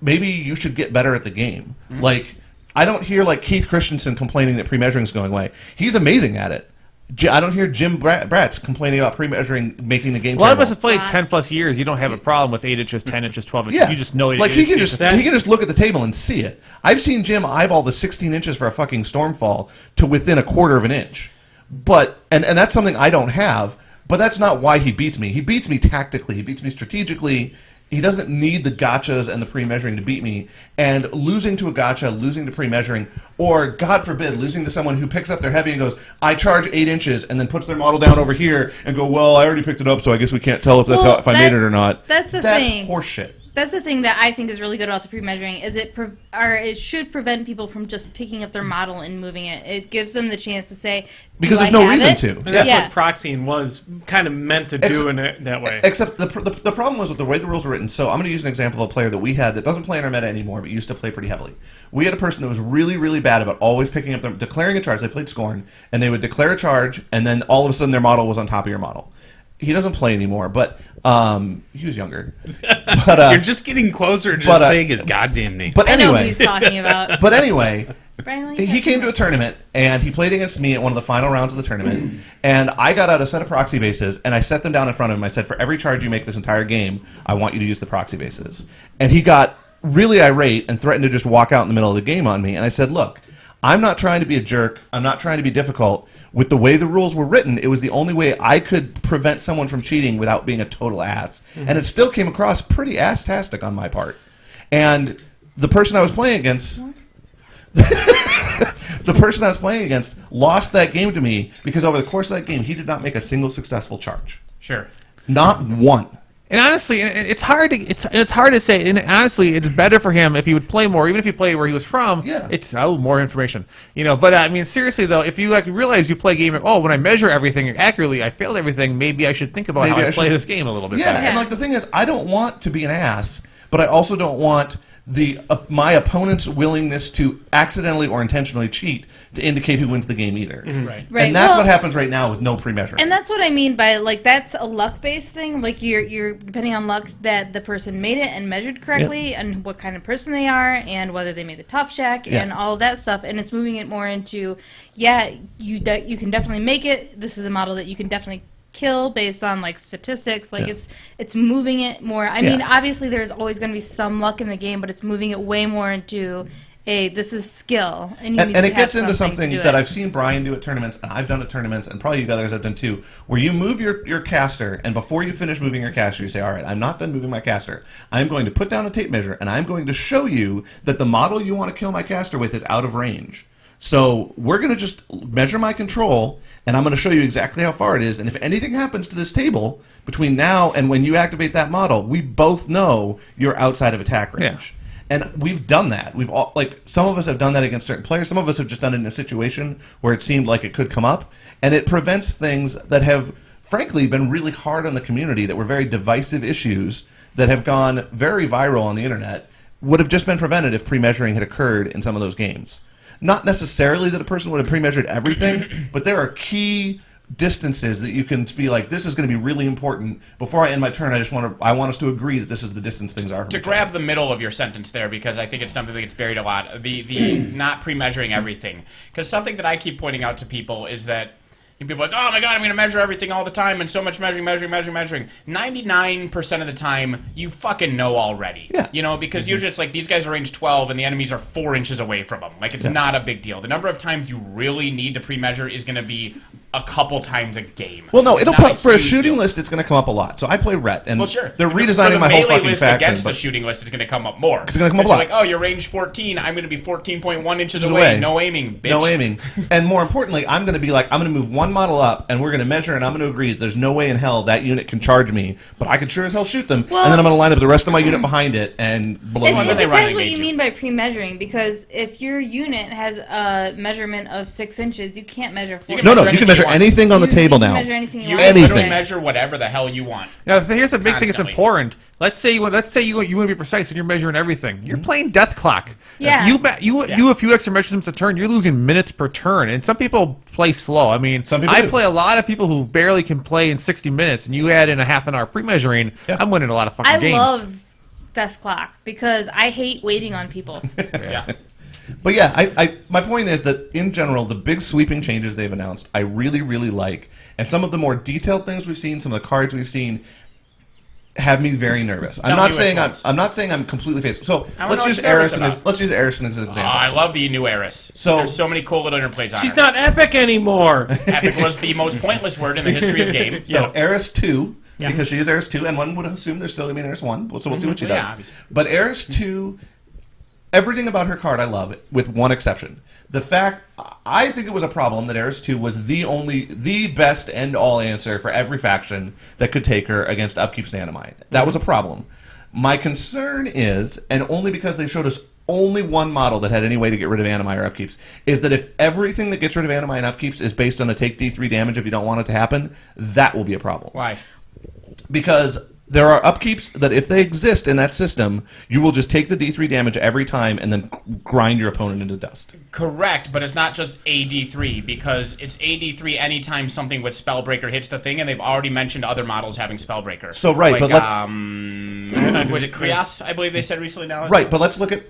Maybe you should get better at the game. Like I don't hear like Keith Christensen complaining that pre-measuring is going away. He's amazing at it. I don't hear Jim Bratz complaining about pre-measuring making the game. A lot of us terrible. have played Lots. 10 plus years. You don't have a problem with 8 inches, 10 inches, 12 inches. Yeah, You just know it. like he can it's just look at the table and see it. I've seen Jim eyeball the 16 inches for a fucking stormfall to within a quarter of an inch, but and that's something I don't have. But that's not why he beats me. He beats me tactically. He beats me strategically. He doesn't need the gotchas and the pre-measuring to beat me. And losing to a gotcha, losing to pre-measuring, or, God forbid, losing to someone who picks up their heavy and goes, I charge 8 inches, and then puts their model down over here and go, well, I already picked it up, so I guess we can't tell if if I made it or not. That's the thing. That's horseshit. That's the thing that I think is really good about the pre-measuring is it should prevent people from just picking up their model and moving it. It gives them the chance to say, Because "Do there's I no have reason it?" to. And that's Yeah. what proxying was kind of meant to do in it that way. Except the problem was with the way the rules were written. So I'm going to use an example of a player that we had that doesn't play in our meta anymore, but used to play pretty heavily. We had a person that was really, really bad about always picking up declaring a charge. They played Scorn, and they would declare a charge, and then all of a sudden their model was on top of your model. He doesn't play anymore, but he was younger. But, You're just getting closer to but, just saying his goddamn name. But I know who anyway, he's talking about. but anyway, Brian, why he you came to a tournament and he played against me at one of the final rounds of the tournament. And I got out a set of proxy bases and I set them down in front of him. I said, for every charge you make this entire game, I want you to use the proxy bases. And he got really irate and threatened to just walk out in the middle of the game on me. And I said, look, I'm not trying to be a jerk. I'm not trying to be difficult. With the way the rules were written, it was the only way I could prevent someone from cheating without being a total ass. And it still came across pretty ass-tastic on my part. And the person I was playing against... the person I was playing against lost that game to me because over the course of that game, he did not make a single successful charge. Sure. Not one. And honestly, it's hard to say. And honestly, it's better for him if he would play more, even if he played where he was from. Yeah. It's more information, But I mean, seriously though, if you realize you play a game, when I measure everything accurately, I failed everything. Maybe I should think about how I play this game a little bit Yeah, better. and like the thing is, I don't want to be an ass, but I also don't want my opponent's willingness to accidentally or intentionally cheat to indicate who wins the game either. Right. Right. And that's Well, what happens right now with no pre-measuring. And that's what I mean by that's a luck-based thing. Like you're depending on luck that the person made it and measured correctly, and what kind of person they are, and whether they made the top check, and all of that stuff. And it's moving it more into, you can definitely make it. This is a model that you can definitely kill based on like statistics. Like it's moving it more. I mean, obviously there's always going to be some luck in the game, but it's moving it way more into this is skill, and you need to it have gets into something something to do that it. I've seen Brian do at tournaments, and I've done at tournaments, and probably you guys have done too, where you move your caster, and before you finish moving your caster, you say, all right, I'm not done moving my caster. I'm going to put down a tape measure, and I'm going to show you that the model you want to kill my caster with is out of range. So we're going to just measure my control, and I'm going to show you exactly how far it is, and if anything happens to this table between now and when you activate that model, we both know you're outside of attack range. And we've done that. We've all, some of us have done that against certain players. Some of us have just done it in a situation where it seemed like it could come up, and it prevents things that have, frankly, been really hard on the community, that were very divisive issues that have gone very viral on the internet, would have just been prevented if pre-measuring had occurred in some of those games. Not necessarily that a person would have pre-measured everything, but there are key distances that you can be like, this is going to be really important. Before I end my turn, I want us to agree that this is the distance things are. To grab the middle of your sentence there, because I think it's something that gets buried a lot, the not pre-measuring everything. Because something that I keep pointing out to people is that people are like, oh my god, I'm going to measure everything all the time, and so much measuring. 99% of the time, you fucking know already. Yeah. Because usually it's like, these guys are range 12, and the enemies are 4 inches away from them. Like, it's not a big deal. The number of times you really need to pre-measure is going to be a couple times a game. Well, no, It's it'll not put for a huge shooting deal. list. It's going to come up a lot. So I play Rhett, and Well, sure. they're For redesigning the my whole melee fucking list faction. against the shooting list is going to come up more. It's gonna come up a lot. Like, oh, you're range 14. I'm going to be 14.1 inches away. away. No aiming, bitch. No aiming. And more importantly, I'm going to be like, I'm going to move one model up, and we're going to measure, and I'm going to agree that there's no way in hell that unit can charge me, but I can sure as hell shoot them, Well- and then I'm going to line up the rest of my unit behind it and blow It, them then it up. they run depends and what engage you you. mean by pre-measuring, because if your unit has a measurement of 6 inches, you can't measure 4 You can No, measure you can anything measure measure anything on the table you can now. measure anything you You want. can literally Anything. measure whatever the hell you want. Now, here's the big thing that's Constantly. important. Let's say you want to be precise and you're measuring everything. You're playing Death Clock. Yeah. You do a few extra measurements a turn, you're losing minutes per turn. And some people play slow. I mean, Some people I do. play a lot of people who barely can play in 60 minutes, and you add in a half an hour pre-measuring, Yeah. I'm winning a lot of fucking I games. love Death Clock because I hate waiting on people. Yeah. But yeah, my point is that in general, the big sweeping changes they've announced, I really, really like, and some of the more detailed things we've seen, some of the cards we've seen, have me very nervous. Tell me which ones. I'm not saying I'm completely faithful. So I wanna let's know use what you're nervous Eris about. let's use Eris as an Oh, example. I love the new Eris. So- There's so many cool little interplays on She's her. not epic anymore. Epic was the most pointless word in the history of games. So Eris 2, Yeah. because she is Eris 2, and one would assume there's still going to be an Eris 1, so we'll see what she Yeah, does. obviously. But Eris 2, everything about her card I love, with one exception. The fact, I think it was a problem that Eris 2 was the best end-all answer for every faction that could take her against Upkeep's Nanomite. That was a problem. My concern is, and only because they showed us only one model that had any way to get rid of Animai or Upkeeps, is that if everything that gets rid of Animai and Upkeeps is based on a take D3 damage if you don't want it to happen, that will be a problem. Why? Because there are upkeeps that if they exist in that system, you will just take the D3 damage every time and then grind your opponent into dust. Correct, but it's not just AD3 because it's AD3 anytime something with Spellbreaker hits the thing, and they've already mentioned other models having Spellbreaker. So, right, like, but let's- was it Krios? I believe they said recently now. Right, but let's look at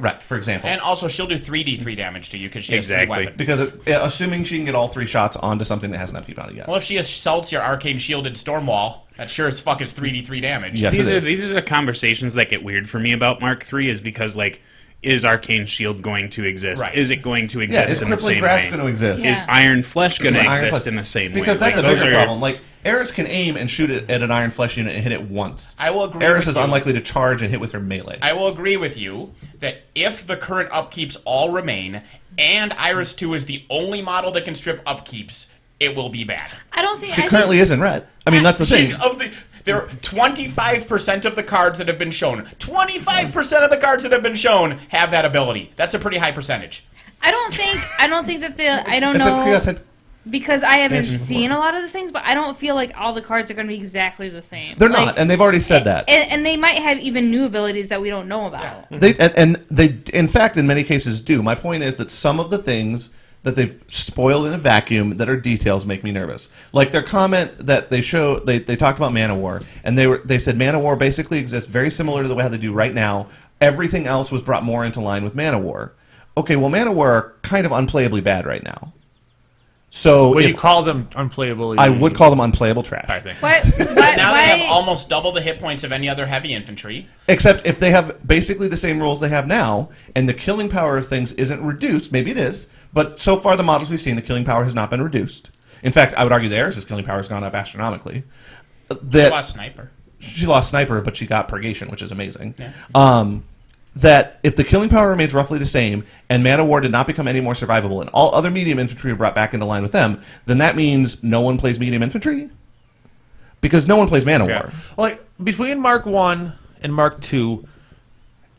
Ret, for example. And also, she'll do 3D3 damage to you because she has Exactly. three weapons. Because assuming she can get all three shots onto something that has an upkeep on it, yes. Well, if she assaults your Arcane Shielded Stormwall, that sure as fuck is 3D3 damage. Yes, it is. These are the conversations that get weird for me about Mark III, is because, like, is Arcane Shield going to exist? Right. Is it going to Yeah, exist is in the Crippling same Grasp way? going to exist? Yeah. Is Iron Flesh going to Is Iron exist Flesh- in the same way? Because that's Like, a those bigger are- problem. Like, Eris can aim and shoot it at an Iron Flesh unit and hit it once. I will agree Eris with is you. unlikely to charge and hit with her melee. I will agree with you that if the current upkeeps all remain, and Iris 2 is the only model that can strip upkeeps, it will be bad. I don't think She I currently think, is in red. I mean, that's the She's, thing. there are 25% of the cards that have been shown. 25% of the cards that have been shown have that ability. That's a pretty high percentage. I don't think that I don't Except know Krios had- because I haven't Mentioned before. seen a lot of the things, but I don't feel like all the cards are going to be exactly the same. They're Like, not, and they've already said that. and they might have even new abilities that we don't know about. And they, in fact, in many cases do. My point is that some of the things that they've spoiled in a vacuum that are details make me nervous. Like their comment that they talked about Mana War, and they said Mana War basically exists very similar to the way how they do right now. Everything else was brought more into line with Mana War. Okay, well, Mana War are kind of unplayably bad right now. So Would if- you call them unplayable? I would call them unplayable trash. I think. Why? Now they have why almost double the hit points of any other heavy infantry. Except if they have basically the same rules they have now, and the killing power of things isn't reduced, maybe it is, but so far the models we've seen, the killing power has not been reduced. In fact, I would argue the Eris' killing power has gone up astronomically. They lost Sniper. She lost Sniper, but she got Purgation, which is amazing. Yeah. That if the killing power remains roughly the same, and Mana War did not become any more survivable, and all other medium infantry are brought back into line with them, then that means no one plays medium infantry? Because no one plays Mana War. Like between Mark 1 and Mark 2,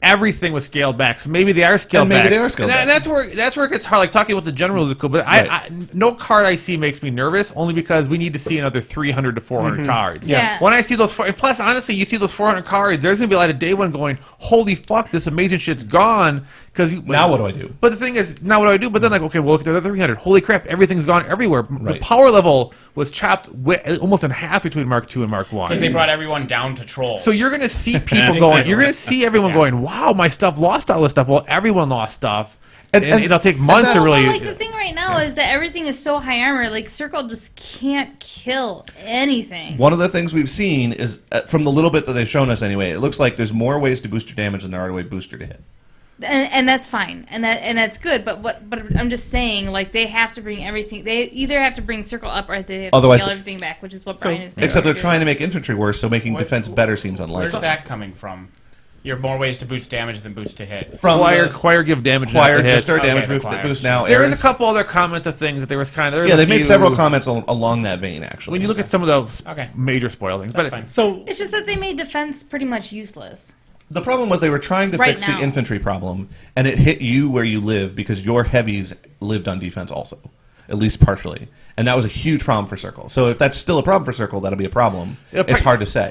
everything was scaled back. So maybe they are scaled And maybe back. they are scaled back. And that's where it gets hard. Like talking about the general is cool, but Right. no card I see makes me nervous. Only because we need to see another 300 to 400 cards. Yeah. When I see those, and plus honestly, you see those 400 cards. There's gonna be a lot of day one going, holy fuck, this amazing shit's gone. Because Now what do I do? But the thing is, now what do I do? But then like, okay, well look at the other 300. Holy crap, everything's gone everywhere. The Right. power level was chopped almost in half between Mark 2 and Mark 1. Because they brought everyone down to trolls. So you're going to see people think going, they you're do going it. to see everyone going, wow, my stuff lost all this stuff. Well, everyone lost stuff. And, And- it'll take months to that's- really... Well, like the thing right now is that everything is so high armor. Like Circle just can't kill anything. One of the things we've seen is, from the little bit that they've shown us anyway, it looks like there's more ways to boost your damage than there are to way booster to hit. And that's fine, and that's good. But I'm just saying, like they have to bring everything. They either have to bring Circle up or they have to Otherwise- scale everything back, which is what Brian is saying. Except they're trying to make infantry worse, so making What- defense better seems Where's unlikely. that coming from? You have more ways to boost damage than boost to hit. From Choir give damage not Choir to hit. just our Okay, damage the move, choir. boost now. There is a Eris- couple other comments of things that there was kind of... Yeah, they've made several comments along that vein, actually. When you look at some of those Okay. major spoil things. That's but fine. So It's just that they made defense pretty much useless. The problem was they were trying to Right fix now. the infantry problem, and it hit you where you live because your heavies lived on defense also. at least partially. And that was a huge problem for Circle. So if that's still a problem for Circle, that'll be a problem. It's hard to say.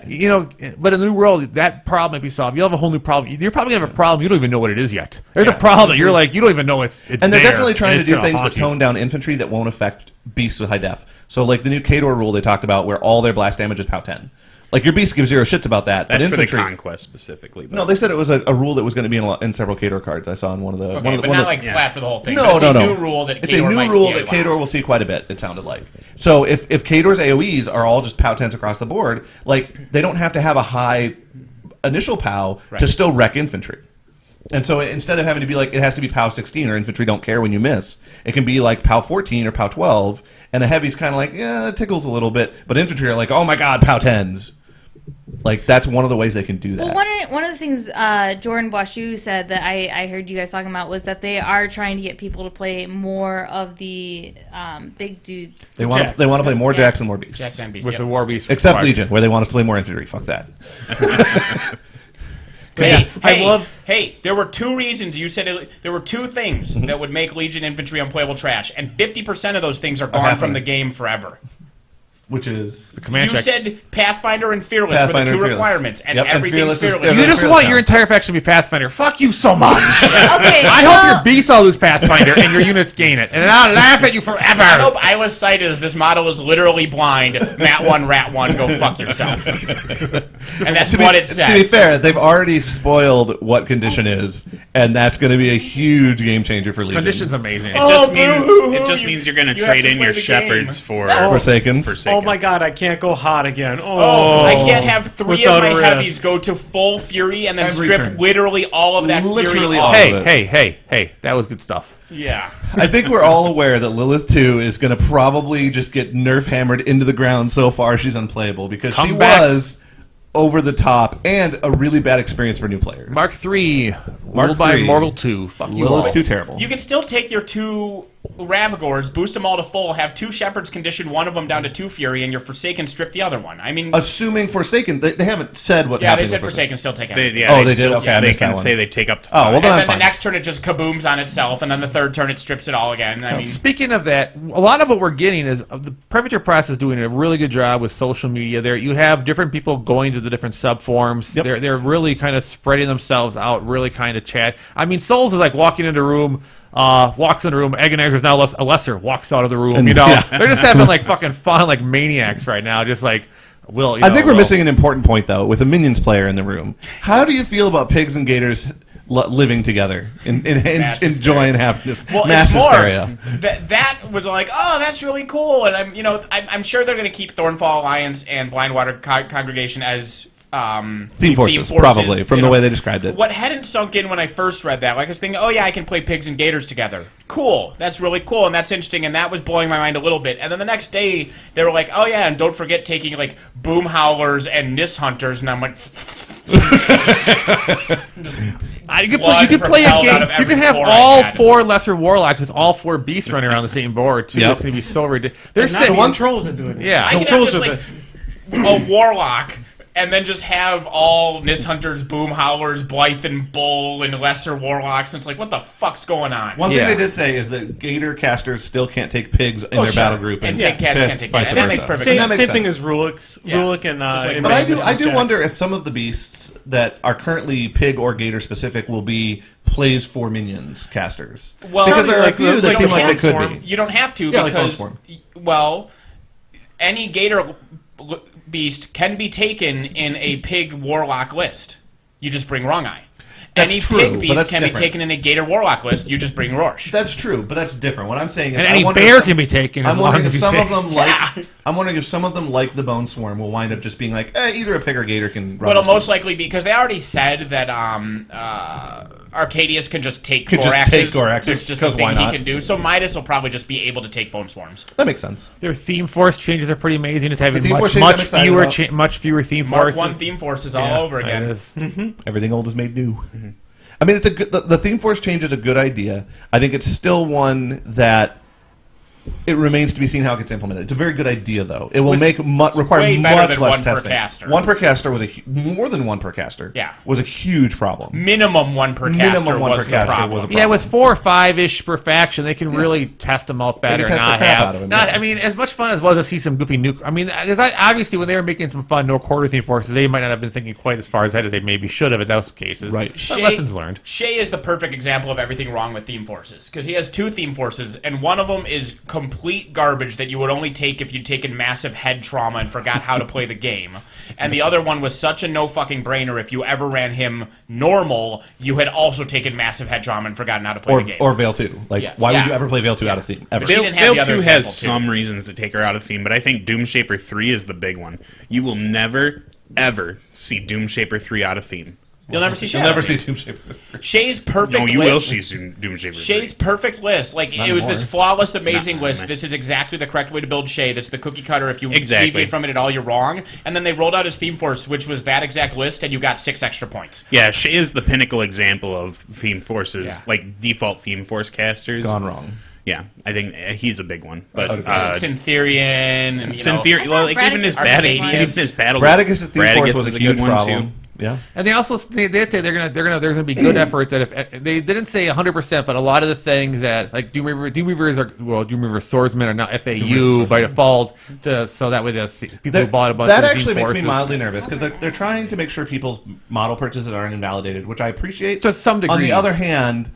But in the new world, that problem might be solved. You'll have a whole new problem. You're probably going to have a problem. You don't even know what it is yet. There's a problem that you're like, you don't even know it's And they're there, definitely trying to it's do gonna things that haunt you. tone down infantry that won't affect beasts with high def. So like the new Kador rule they talked about where all their blast damage is POW 10. Like your beast gives zero shits about that. That's but for the infantry, conquest specifically. But No, they said it was a rule that was going to be in several Kador cards. I saw in one of the. Okay, one of the, but one not of the- like flat for the whole thing. No, but it's no, a no. new rule that It's Kador a new might rule see that a lot. Kador will see quite a bit. It sounded like. So if Kador's AOE's are all just POW 10s across the board, like they don't have to have a high initial POW to still wreck infantry. And so instead of having to be like it has to be POW 16 or infantry don't care when you miss, it can be like POW 14 or POW 12, and a heavy's kind of like it tickles a little bit, but infantry are like oh my god POW 10s. Like that's one of the ways they can do that. Well, one of the things Jordan Boishu said that I heard you guys talking about was that they are trying to get people to play more of the big dudes. They want to play more Jacks and more Beasts. Jacks and Beasts, With yep. the War Beast. Except required. Legion, where they want us to play more infantry. Fuck that. Hey, there were two reasons you said there were two things that would make Legion infantry unplayable trash, and 50% of those things are gone from the game forever. Which is The command You check. said Pathfinder and Fearless Pathfinder were the and two Fearless. requirements, and Yep, and everything's Fearless is- Fearless. You just Fearless want now. your entire faction to be Pathfinder. Fuck you so much. Okay, I hope your beasts all lose Pathfinder and your units gain it, and I'll laugh at you forever. I hope Isla's site is this model is literally blind. Mat 1, Rat 1, go fuck yourself. And that's what it says. To be fair, they've already spoiled what condition is, and that's going to be a huge game changer for Legion. Condition's amazing. It just means you're going to You have trade to in play your the shepherds for Forsakens. Oh my god, I can't go hot again. Oh, I can't have three Without of a my risk. heavies go to full fury and then Every strip turn. literally all of that Literally fury all off. of it. Hey, that was good stuff. Yeah. I think we're all aware that Lilith 2 is going to probably just get nerf hammered into the ground so far she's unplayable because Come she back. was over the top and a really bad experience for new players. Mark 3, Mark ruled by 3. Mortal 2. Fuck you all. Lilith 2 terrible. You can still take your two Ravagors, boost them all to full, have two Shepherds condition one of them down to 2 Fury, and your Forsaken strip the other one. I mean, Assuming Forsaken, they haven't said what yeah, they happened. said with Forsaken still take They, everything. yeah, Oh, they they did? still- Okay, I they missed can that one. say they take up to Oh, 5. well, And then then I'm the fine. next turn it just kabooms on itself, and then the third turn it strips it all again. I mean, Speaking of that, a lot of what we're getting is the Predator Press is doing a really good job with social media. There, you have different people going to the different subforums. Yep. They're really kind of spreading themselves out, really kind of chat. I mean, Souls is like walking into a room, walks in the room. Agonizer's now a lesser, walks out of the room. And- You know, yeah. they're just having like fucking fun, like maniacs right now. Just like Will. You I know, think we're Will. missing an important point, though, with a Minions player in the room. How do you feel about pigs and gators living together in Mass joy hysteria. and happiness? well, Mass it's more hysteria. that was like, oh, that's really cool, and I'm sure they're going to keep Thornfall Alliance and Blindwater Congregation as Theme forces, probably, from you the know. way they described it. What hadn't sunk in when I first read that, like I was thinking, oh yeah, I can play pigs and gators together. Cool, that's really cool, and that's interesting, and that was blowing my mind a little bit. And then the next day, they were like, oh yeah, and don't forget taking like boom howlers and nis hunters, and I'm like, You can Blood play a propelled game. out of You every can have core I all had. 4 lesser warlocks with all 4 beasts running around the same board too. Yep. It's gonna be so ridiculous. They're Not sitting. the one trolls are doing it. Yeah. I The could trolls have are just like a warlock. And then just have all Nis Hunters, Boom Howlers, Blythe and Bull, and lesser warlocks. And it's like, what the fuck's going on? One thing Yeah. they did say is that gator casters still can't take pigs in their sure. battle group. And take cats can't take cats. vice And that makes versa. perfect Same, sense. That makes same thing sense. as Rulik, Yeah. Rulik and Just like- and But I Magnus do Jack. wonder if some of the beasts that are currently pig or gator specific will be plays for minions casters. Well, because there are like a few the- that like seem the like they could Bone be. You don't have to Yeah, like because, Bonesworm. well, any gator beast can be taken in a pig warlock list. You just bring Wrong Eye. That's Any true, pig but beast that's can be different. taken in a gator warlock list. You just bring Rorsch. That's true, but that's different. What I'm saying is, And I any wonder bear if can be taken. I'm as long wondering as if you some take. of them like. I'm wondering if some of them like the Bone Swarm will wind up just being like, either a pig or gator can. Run But it'll this most likely be because they already said that Arcadius can just take Could just Goraxes. take Goraxes, That's just a 'cause thing why he not? can do. So Midas will probably just be able to take Bone Swarms. That makes sense. Their theme force changes are pretty amazing. It's having The theme force much, changes I'm much excited fewer, about. much fewer theme Mark forces. 1 theme forces Yeah, all over it again. is. Everything old is made new. I mean, it's a good. The theme force change is a good idea. I think it's still one that It remains to be seen how it gets implemented. It's a very good idea, though. It will require way better much than less one per testing. caster. One per caster was more than one per caster. Yeah. Was a huge problem. Minimum one per caster was the problem. Yeah, with 4 or 5-ish per faction, they can really test them out better. test and the not crap have. out of 'em, not, yeah. I mean, as much fun as it was to see some goofy nuke. I mean, because obviously when they were making some fun no quarter theme forces, they might not have been thinking quite as far ahead as they maybe should have in those cases. Right. But lessons learned. Shea is the perfect example of everything wrong with theme forces because he has 2 theme forces, and one of them is complete garbage that you would only take if you'd taken massive head trauma and forgot how to play the game. And the other one was such a no fucking brainer. If you ever ran him normal, you had also taken massive head trauma and forgotten how to play the game. Or Veil 2. Like, Yeah. why Yeah. would you ever play Veil 2 out of theme? Ever. She didn't have the other Veil 2 has example, too. some reasons to take her out of theme, but I think Doomshaper 3 is the big one. You will never, ever see Doomshaper 3 out of theme. You'll never see Shea. You'll never see Doomshaper. Shea's perfect No, you list. will see Doomshaper 3. Shay's perfect list. Like, Not it was anymore. this flawless, amazing Not list. anymore. This is exactly the correct way to build Shay. That's the cookie cutter. If you Exactly. deviate from it at all, you're wrong. And then they rolled out his theme force, which was that exact list, and you got 6 extra points. Yeah, Shea is the pinnacle example of theme forces, Yeah. like default theme force casters. Gone wrong. Yeah, I think he's a big one. But Syntherian and Syntheria, I well, thought like even his Bradicus battle, was even his battle. Bradicus' theme force Bradicus was is a huge good one problem. too. Yeah. And they also they did say there's gonna be good efforts that if they didn't say 100%, but a lot of the things that like Doomweavers swordsmen are not FAU by default, so that way the people who bought a bunch That of actually theme makes me forces- mildly nervous because they're trying to make sure people's model purchases aren't invalidated, which I appreciate To some degree. On the other hand,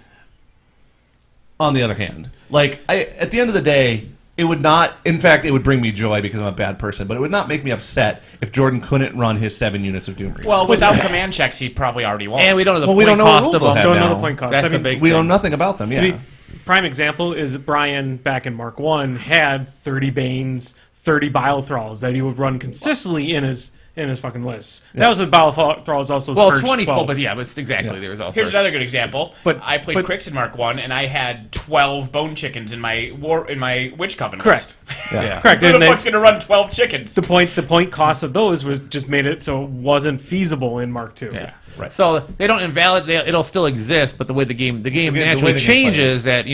like at the end of the day, it would not. In fact, it would bring me joy because I'm a bad person, but it would not make me upset if Jordan couldn't run his 7 units of Doom Reaper. Well, without command checks, he probably already won't. And we don't know the Well, we point don't know what cost rules of they'll them. have Don't know now. the point cost. That's I the mean, big we thing. know nothing about them. to Yeah. be- prime example is Brian back in Mark 1 had 30 Banes, 30 Bile Thralls that he would run consistently in his fucking list. That was with Bile Thralls also. Well, purged 20 full, 12. but yeah, but it's exactly. There was also Here's another good example. But- I played but- Crix in Mark 1, and I had 12 bone chickens in my Witch Coven Correct. list. Yeah. Correct. Who And the they- fuck's going to run 12 chickens? the point cost of those was just made it so it wasn't feasible in Mark 2. Yeah. Right. So they don't invalidate. It'll still exist, but the way the game the way naturally the game changes, plays. that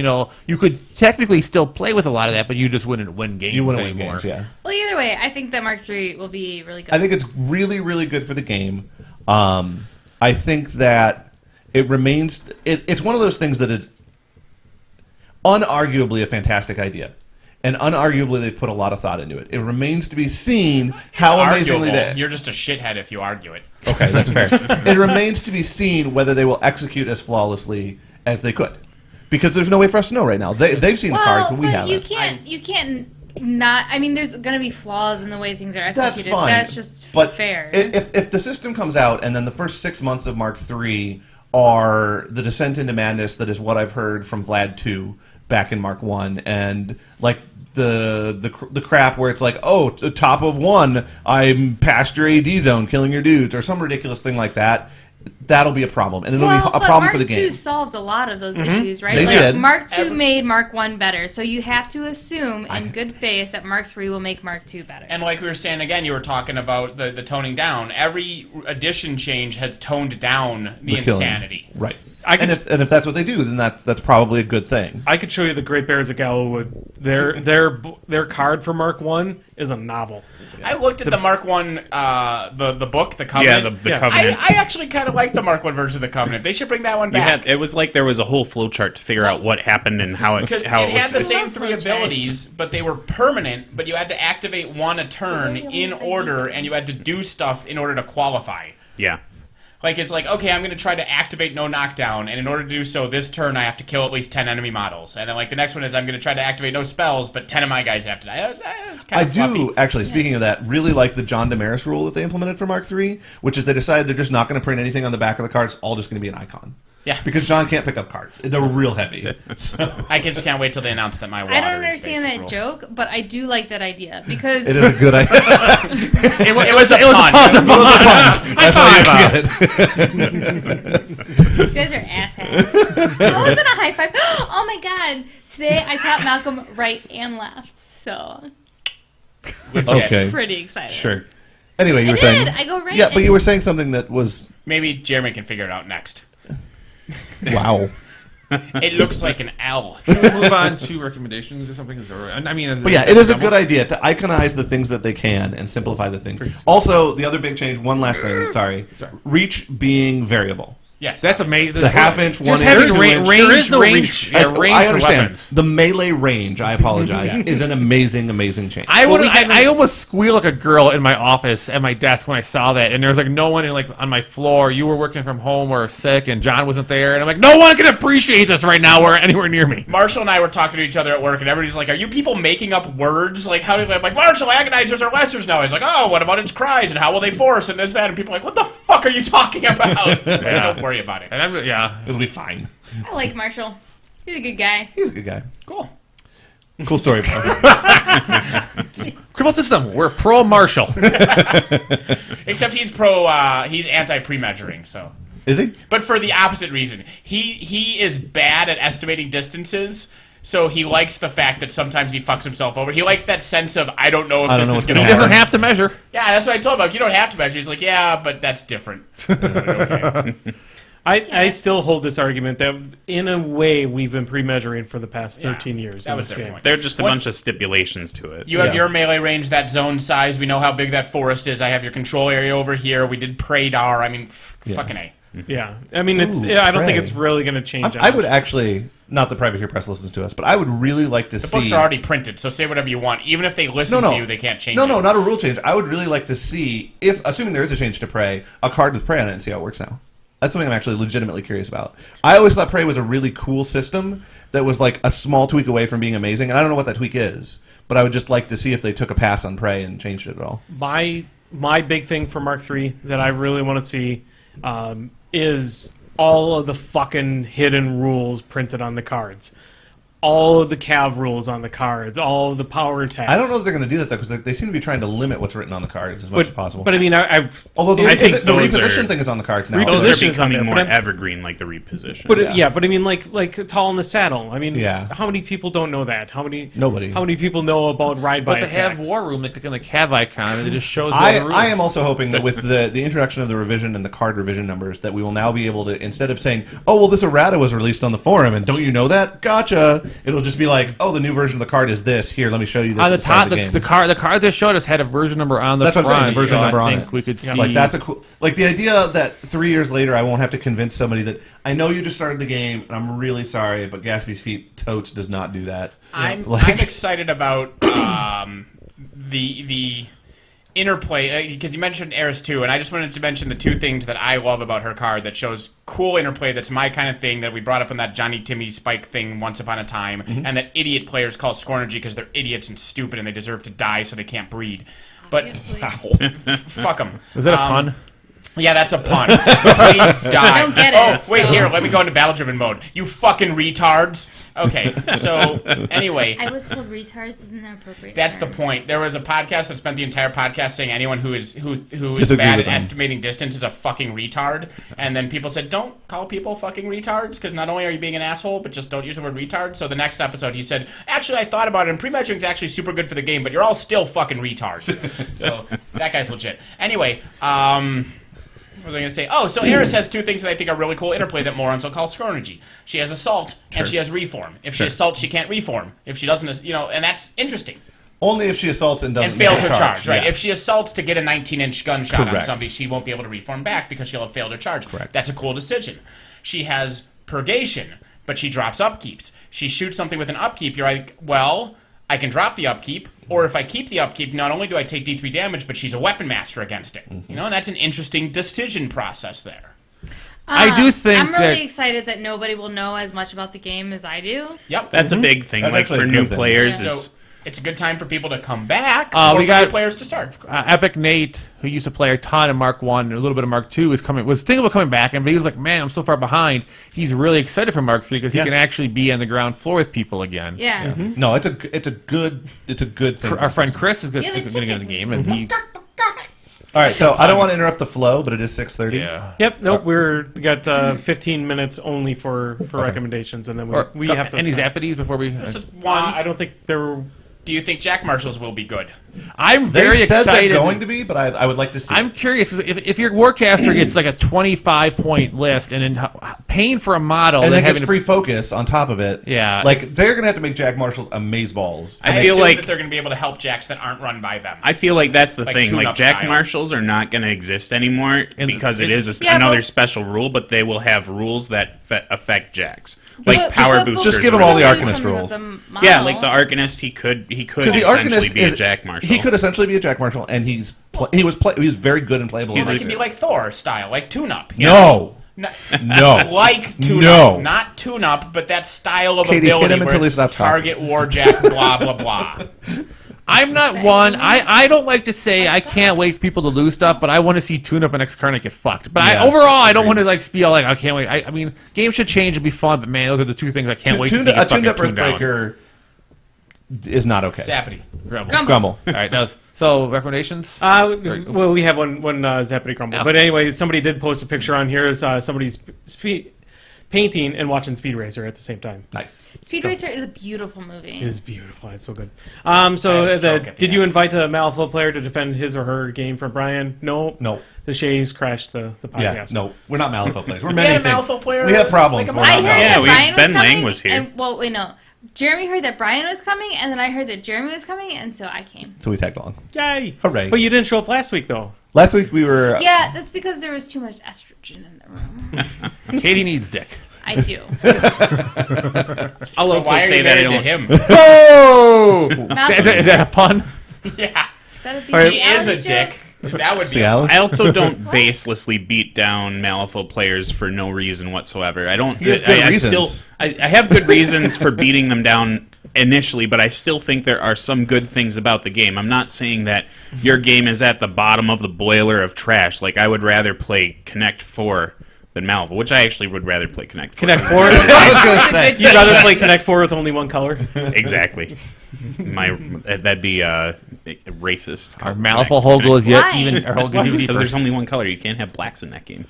you could technically still play with a lot of that, but you just wouldn't win games You wouldn't win anymore. games. Yeah. Well, either way, I think that Mark III will be really good. I think it's really, really good for the game. I think that it remains. It's one of those things that is unarguably a fantastic idea, and unarguably they've put a lot of thought into it. It remains to be seen how amazingly Arguable. they. You're just a shithead if you argue it. Okay, that's fair. It remains to be seen whether they will execute as flawlessly as they could, because there's no way for us to know right now. They've seen the cards, but we haven't. You can't not. I mean, there's going to be flaws in the way things are That's executed. fine. That's just but fair. If the system comes out and then the first 6 months of Mark III are the descent into madness, that is what I've heard from Vlad 2 back in Mark 1, and like the crap where it's like, oh, top of 1, I'm past your AD zone, killing your dudes, or some ridiculous thing like that. That'll be a problem, and it'll be a but problem Mark for the II game. solved a lot of those issues, right? They like, did. Mark II made Mark I better, so you have to assume in good faith that Mark III will make Mark II better. And like we were saying again, you were talking about the toning down. Every addition change has toned down the The killing. insanity. Right. I could- And if that's what they do, then that's probably a good thing. I could show you the Great Bears of Gallowwood. Their card for Mark 1 is a novel. I looked at the Mark 1, the book, the Covenant. Yeah, the Yeah. Covenant. I actually kind of like the Mark 1 version of the Covenant. They should bring that one You back. it was like there was a whole flowchart to figure out what happened and how it Because how it it was. had the same love 3 flowcharts. abilities, but they were permanent, but you had to activate one a turn in order, and you had to do stuff in order to qualify. Yeah. Like, it's like, okay, I'm going to try to activate no knockdown, and in order to do so, this turn I have to kill at least 10 enemy models. And then, like, the next one is I'm going to try to activate no spells, but 10 of my guys have to die. It's kind I of fluffy. do, actually, speaking of that, really like the John Damaris rule that they implemented for Mark III, which is they decided they're just not going to print anything on the back of the cards, it's all just going to be an icon. Yeah. Because John can't pick up cards. They're real heavy. I just can't wait till they announce that my water I don't is understand basic that rule. joke, but I do like that idea because It is a good idea. It was a pun. That's how you get it. you guys are asshats. That wasn't a high five. Oh my god! Today I taught Malcolm right and left, so Legit. Okay. pretty excited. Sure. Anyway, you I were did. saying. I go right. Yeah, but and- you were saying something that was. Maybe Jeremy can figure it out next. Wow. It looks like an L. Should we move on to recommendations or something? I mean, But yeah, it is a good idea to iconize the things that they can and simplify the things. Also, the other big change, one last thing, sorry. Reach being variable. Yes, That's amazing. The half-inch, Just 1-inch, having 2-inch. There is no range. reach. Yeah, range I for understand. weapons. The melee range, I apologize, is an amazing, amazing change. I almost squealed like a girl in my office at my desk when I saw that, and there was like no one on my floor. You were working from home or sick, and John wasn't there, and I'm like, no one can appreciate this right now or anywhere near me. Marshall and I were talking to each other at work, and everybody's like, "Are you people making up words? Like, how do I'm like Marshall agonizers are lessers now?" He's like, "Oh, what about its cries and how will they force and this that?" And people are like, "What the fuck are you talking about?" Don't worry about it. And It'll be fine. I like Marshall. He's a good guy. He's a good guy. Cool. Cool story, bro. Crippled System, we're pro Marshall. Except he's he's anti-pre-measuring, so. Is he? But for the opposite reason. He is bad at estimating distances, so he likes the fact that sometimes he fucks himself over. He likes that sense of, I don't know if this is going He to doesn't work. have to measure. Yeah, that's what I told him. Like, you don't have to measure. He's like, yeah, but that's different. Okay. I still hold this argument that in a way we've been pre-measuring for the past 13 years. That in was this their game. point. They're just a What's- bunch of stipulations to it. You have your melee range, that zone size. We know how big that forest is. I have your control area over here. We did Praydar. I mean, fucking A. Yeah, I mean, it's. Ooh, I don't think Prey. it's really going to change. I would actually, not the Privateer Press listens to us, but I would really like to The see. books are already printed, so say whatever you want. Even if they listen to you, they can't change it. No, not a rule change. I would really like to see, if assuming there is a change to Prey, a card with Prey on it and see how it works now. That's something I'm actually legitimately curious about. I always thought Prey was a really cool system that was like a small tweak away from being amazing, and I don't know what that tweak is, but I would just like to see if they took a pass on Prey and changed it at all. My big thing for Mark III that I really want to see is all of the fucking hidden rules printed on the cards. All of the cav rules on the cards, all of the power attacks. I don't know if they're going to do that, though, because they seem to be trying to limit what's written on the cards as much as possible. But I mean, Although the I think the those reposition are- thing is on the cards now. Those Reposition are is on becoming there, more but I'm- evergreen, like the reposition. But Yeah. but I mean, like Tall in the Saddle. I mean, Yeah. how many people don't know that? Nobody. How many people know about ride by But to have attacks? War Room, they click on the cav icon, and it just shows all the rules. I am also hoping that with the introduction of the revision and the card revision numbers, that we will now be able to, instead of saying, oh, well, this errata was released on the forum, and don't you know that? Gotcha. It'll just be like, oh, the new version of the card is this. Here, let me show you this. On the at start top, of game. the cards they showed us had a version number on the That's front. what I'm saying, the version so number I on think it. we could see. Like, that's a cool... Like, the idea that 3 years later I won't have to convince somebody that, I know you just started the game, and I'm really sorry, but Gatsby's Feet totes does not do that. I'm Like- excited about the interplay, because you mentioned Eris 2, and I just wanted to mention the two things that I love about her card that shows cool interplay that's my kind of thing that we brought up in that Johnny Timmy Spike thing once upon a time, and that idiot players call Scornergy because they're idiots and stupid and they deserve to die so they can't breed. But fuck them. Was that a pun? Yeah, that's a pun. Please die. I don't get it, Oh, wait, so- here, let me go into battle-driven mode. You fucking retards. Okay, so, anyway. I was told retards isn't an appropriate That's the term. point. There was a podcast that spent the entire podcast saying anyone who is Disagree bad with at them. estimating distance is a fucking retard. And then people said, don't call people fucking retards, because not only are you being an asshole, but just don't use the word retard. So the next episode he said, actually, I thought about it, and pre-measuring is actually super good for the game, but you're all still fucking retards. So that guy's legit. Anyway, what was I going to say? Oh, so Eris has two things that I think are really cool interplay that morons will call Scornergy. She has Assault, and she has Reform. If she assaults, she can't Reform. If she doesn't, and that's interesting. Only if she assaults and doesn't And fails make her a charge, right? yes. If she assaults to get a 19-inch gunshot on Correct. somebody, she won't be able to reform back because she'll have failed her charge. Correct. That's a cool decision. She has Purgation, but she drops upkeeps. She shoots something with an upkeep. You're like, well, I can drop the upkeep, or if I keep the upkeep, not only do I take D3 damage, but she's a weapon master against it. Mm-hmm. And that's an interesting decision process there. I do think I'm really that- excited that nobody will know as much about the game as I do. Yep. That's a big thing. That's Like actually for a new good thing. players, Yeah. it's So it's a good time for people to come back, we or for got- new players to start. Epic Nate, who used to play a ton of Mark 1 and a little bit of Mark 2, was thinking about coming back, and he was like, man, I'm so far behind. He's really excited for Mark 3 because he Yeah. can actually be on the ground floor with people again. Yeah. No, it's a good thing. Our friend Chris is going Yeah, to the get in the chicken. game, and he... All right, so I don't want to interrupt the flow, but it is 6:30. Yeah. Yep. Nope. We got 15 minutes only for recommendations, and then we have to. Any Zappities before we... This is one. I don't think there were. Do you think Jack Marshalls will be good? I'm They very said excited. they're going to be, but I would like to see. I'm curious 'cause if your Warcaster gets like a 25-point list and then paying for a model and then having gets free focus on top of it. Yeah. like they're gonna have to make Jack Marshall's amazeballs. I I feel assume like that they're going to be able to help jacks that aren't run by them. I feel like that's the Like thing. tune-up Like Jack style. Marshalls are not going to exist anymore because it is Yeah, another but- special rule, but they will have rules that affect jacks, like But- power but- boosters. Just give or them all the whatever. Arcanist rules. Yeah, like the Arcanist, he could Because the essentially Arcanist be a Jack Marshall. He could essentially be a Jack Marshall, and he was very good and playable. He's It as can a- be like Thor style, like tune-up. no, No. no, Like tune-up. No. Not tune-up, but that style of Katie, hit ability him where until he it's stops talking. target warjack, blah, blah, blah. I'm not one. I don't like to say I can't wait for people to lose stuff, but I want to see Tune-Up and X-Carnate get fucked. But Yeah, overall, I don't want to like be all like I can't wait. I mean, games should change and be fun, but man, those are the two things I can't wait to see a get fucking tuned-up tuned down. Earthbreaker is not okay. Zappity. Grumble. All right, so recommendations. Well, we have one Zappity Grumble. Yeah. But anyway, somebody did post a picture on here. Is somebody's painting and watching Speed Racer at the same time. Nice. Speed Racer is a beautiful movie. It's beautiful. It's so good. So I had a stroke at the did you end. invite a Malifaux player to defend his or her game from Brian? No. No. The Sheas crashed the podcast. Yeah, no, we're not Malifaux players. We're We many had a things. Malifaux player. We have problems. Like a We're I not heard Malifaux. Yeah, that we- Brian Ben was coming. Lang was here. And, well, wait, no. Jeremy heard that Brian was coming, and then I heard that Jeremy was coming, and so I came. So we tagged along. Yay! Hooray. But you didn't show up last week, though. Last week we were. Yeah, that's because there was too much estrogen in the room. Katie needs dick. I do. I'll So also why are say you that I married to don't. him? Oh! Is that a pun? Yeah. That'd be He is a reality dick. joke. That would be. See, Alice? I also don't baselessly beat down Malifaux players for no reason whatsoever. I don't. He has good I reasons. still. I have good reasons for beating them down initially, but I still think there are some good things about the game. I'm not saying that your game is at the bottom of the boiler of trash. Like, I would rather play Connect 4 than Malifaux, which I actually would rather play Connect 4. Connect 4. I was going to say. You'd rather play Connect 4 with only one color? Exactly. That'd be racist. Our Malifaux Hogel is yet Why? even. Our Hogel is even Because deeper. there's only one color. You can't have blacks in that game.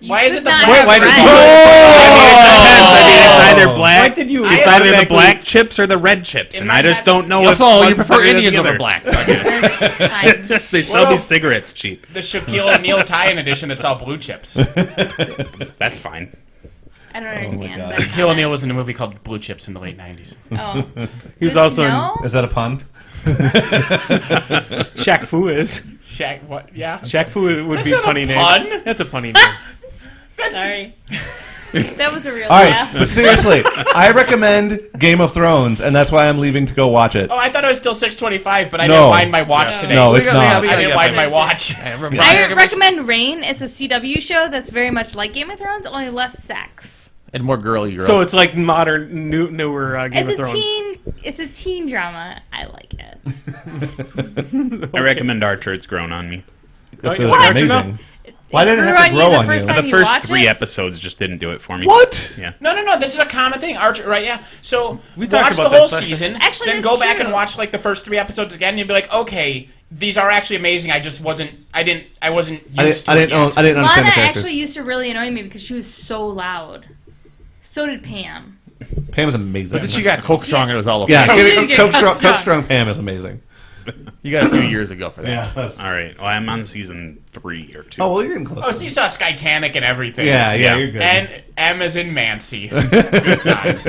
Why is it the Not black? why does- red. I mean, it's either black. Why did you- It's I either the automatically- black chips or the red chips, In and my I just head- don't know if Also, you one's prefer better than Indians the over other. blacks. Fine. They sell Well- these cigarettes cheap. The Shaquille O'Neal tie-in edition that sell blue chips. That's fine. I don't understand. God. but- Shaquille O'Neal was in a movie called Blue Chips in the late 90s. Oh. He was Good also to in know. Is that a pun? Shaq Fu is. Shaq, what? Yeah. Shaq Fu would That's be a not a funny name. pun. That's a funny name. Sorry. That was a real All right, laugh. but seriously, I recommend Game of Thrones, and that's why I'm leaving to go watch it. Oh, I thought it was still 6:25, but I No. didn't wind my watch today. No, We it's gotta- not. we I gotta didn't get wind my finished. watch. I recommend Rain. It's a CW show that's very much like Game of Thrones, only less sex. And more girly girl. So it's like modern, newer Game of It's a Thrones. It's a teen drama. I like it. I recommend Archer. It's grown on me. That's What? really amazing. Why did it have to Grew grow on you on the first you? time The you first watch 3 it? episodes just didn't do it for me. What? Yeah. No. This is a common thing. Archer, right? Yeah. So We talked watch the about whole this last season. Actually, then that's go back true. and watch like the first 3 episodes again. And you'll be like, okay, these are actually amazing. I just wasn't. I wasn't used to it yet. I didn't understand Lana the characters. actually used to really annoy me because she was so loud. So did Pam. Pam is amazing. but then she got Coke Strong and it was all over. Yeah, She did get Coke Coke Strong. Strong Pam is amazing. You got a few years ago for that. Yeah. All right. Well, I'm on season 3 or 2. Oh, well, you're getting close. Oh, so you saw Skytanic and everything. yeah, Yeah. you're good. And M is in Mancy. Good times.